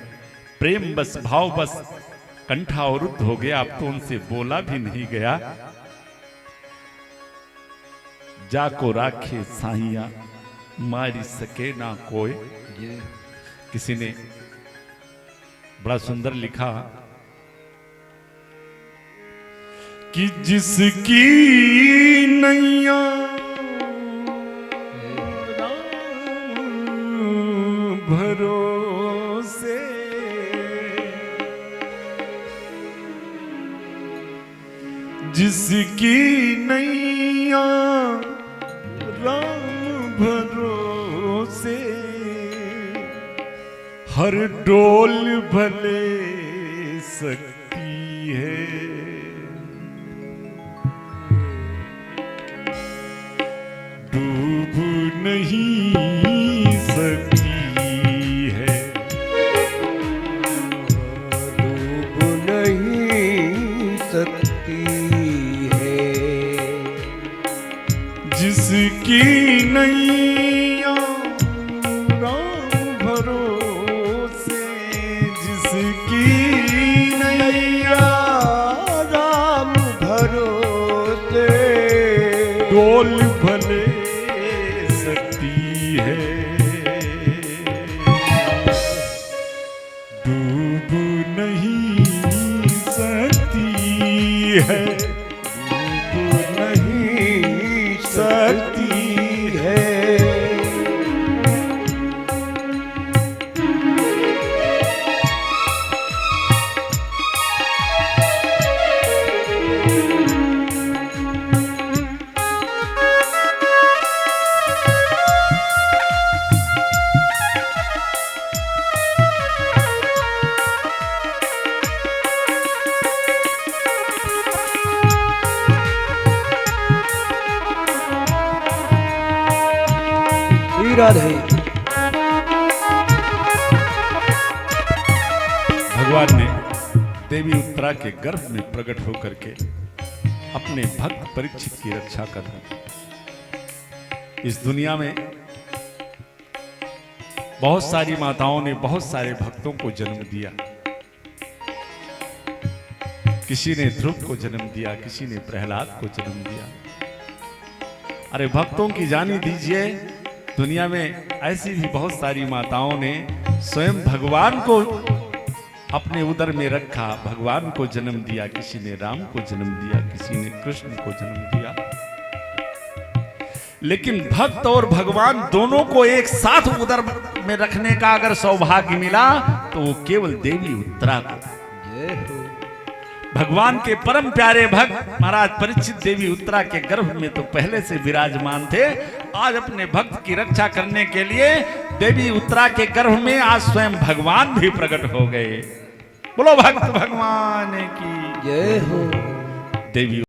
प्रेम बस भाव बस कंठा अवरुद्ध हो गया, अब तो उनसे बोला भी नहीं गया। जाको राखे साहिया मारी सके ना कोई। किसी ने बड़ा सुंदर लिखा कि जिसकी नैया भरोसे, जिसकी नैया राम भरोसे, हर डोल भले सकती है, डूब नहीं सकती है, डूब नहीं सकती है, जिसकी नैया राम भरोसे, जिसकी नैया राम भरोसे, डोल भले सकती है, डूब नहीं सकती है, डूब नहीं सकती है। राधे। भगवान ने देवी उत्तरा के गर्भ में प्रकट होकर के अपने भक्त परीक्षित की रक्षा कर दी। इस दुनिया में बहुत सारी माताओं ने बहुत सारे भक्तों को जन्म दिया। किसी ने ध्रुव को जन्म दिया, किसी ने प्रहलाद को जन्म दिया। अरे भक्तों की जानी दीजिए, दुनिया में ऐसी भी बहुत सारी माताओं ने स्वयं भगवान को अपने उदर में रखा, भगवान को जन्म दिया। किसी ने राम को जन्म दिया, किसी ने कृष्ण को जन्म दिया। लेकिन भक्त और भगवान दोनों को एक साथ उदर में रखने का अगर सौभाग्य मिला तो वो केवल देवी उत्तरा को। भगवान के परम प्यारे भक्त महाराज परीक्षित देवी उत्तरा के गर्भ में तो पहले से विराजमान थे। आज अपने भक्त की रक्षा करने के लिए देवी उत्तरा के गर्भ में आज स्वयं भगवान भी प्रकट हो गए। बोलो भक्त भगवान की जय हो। देवी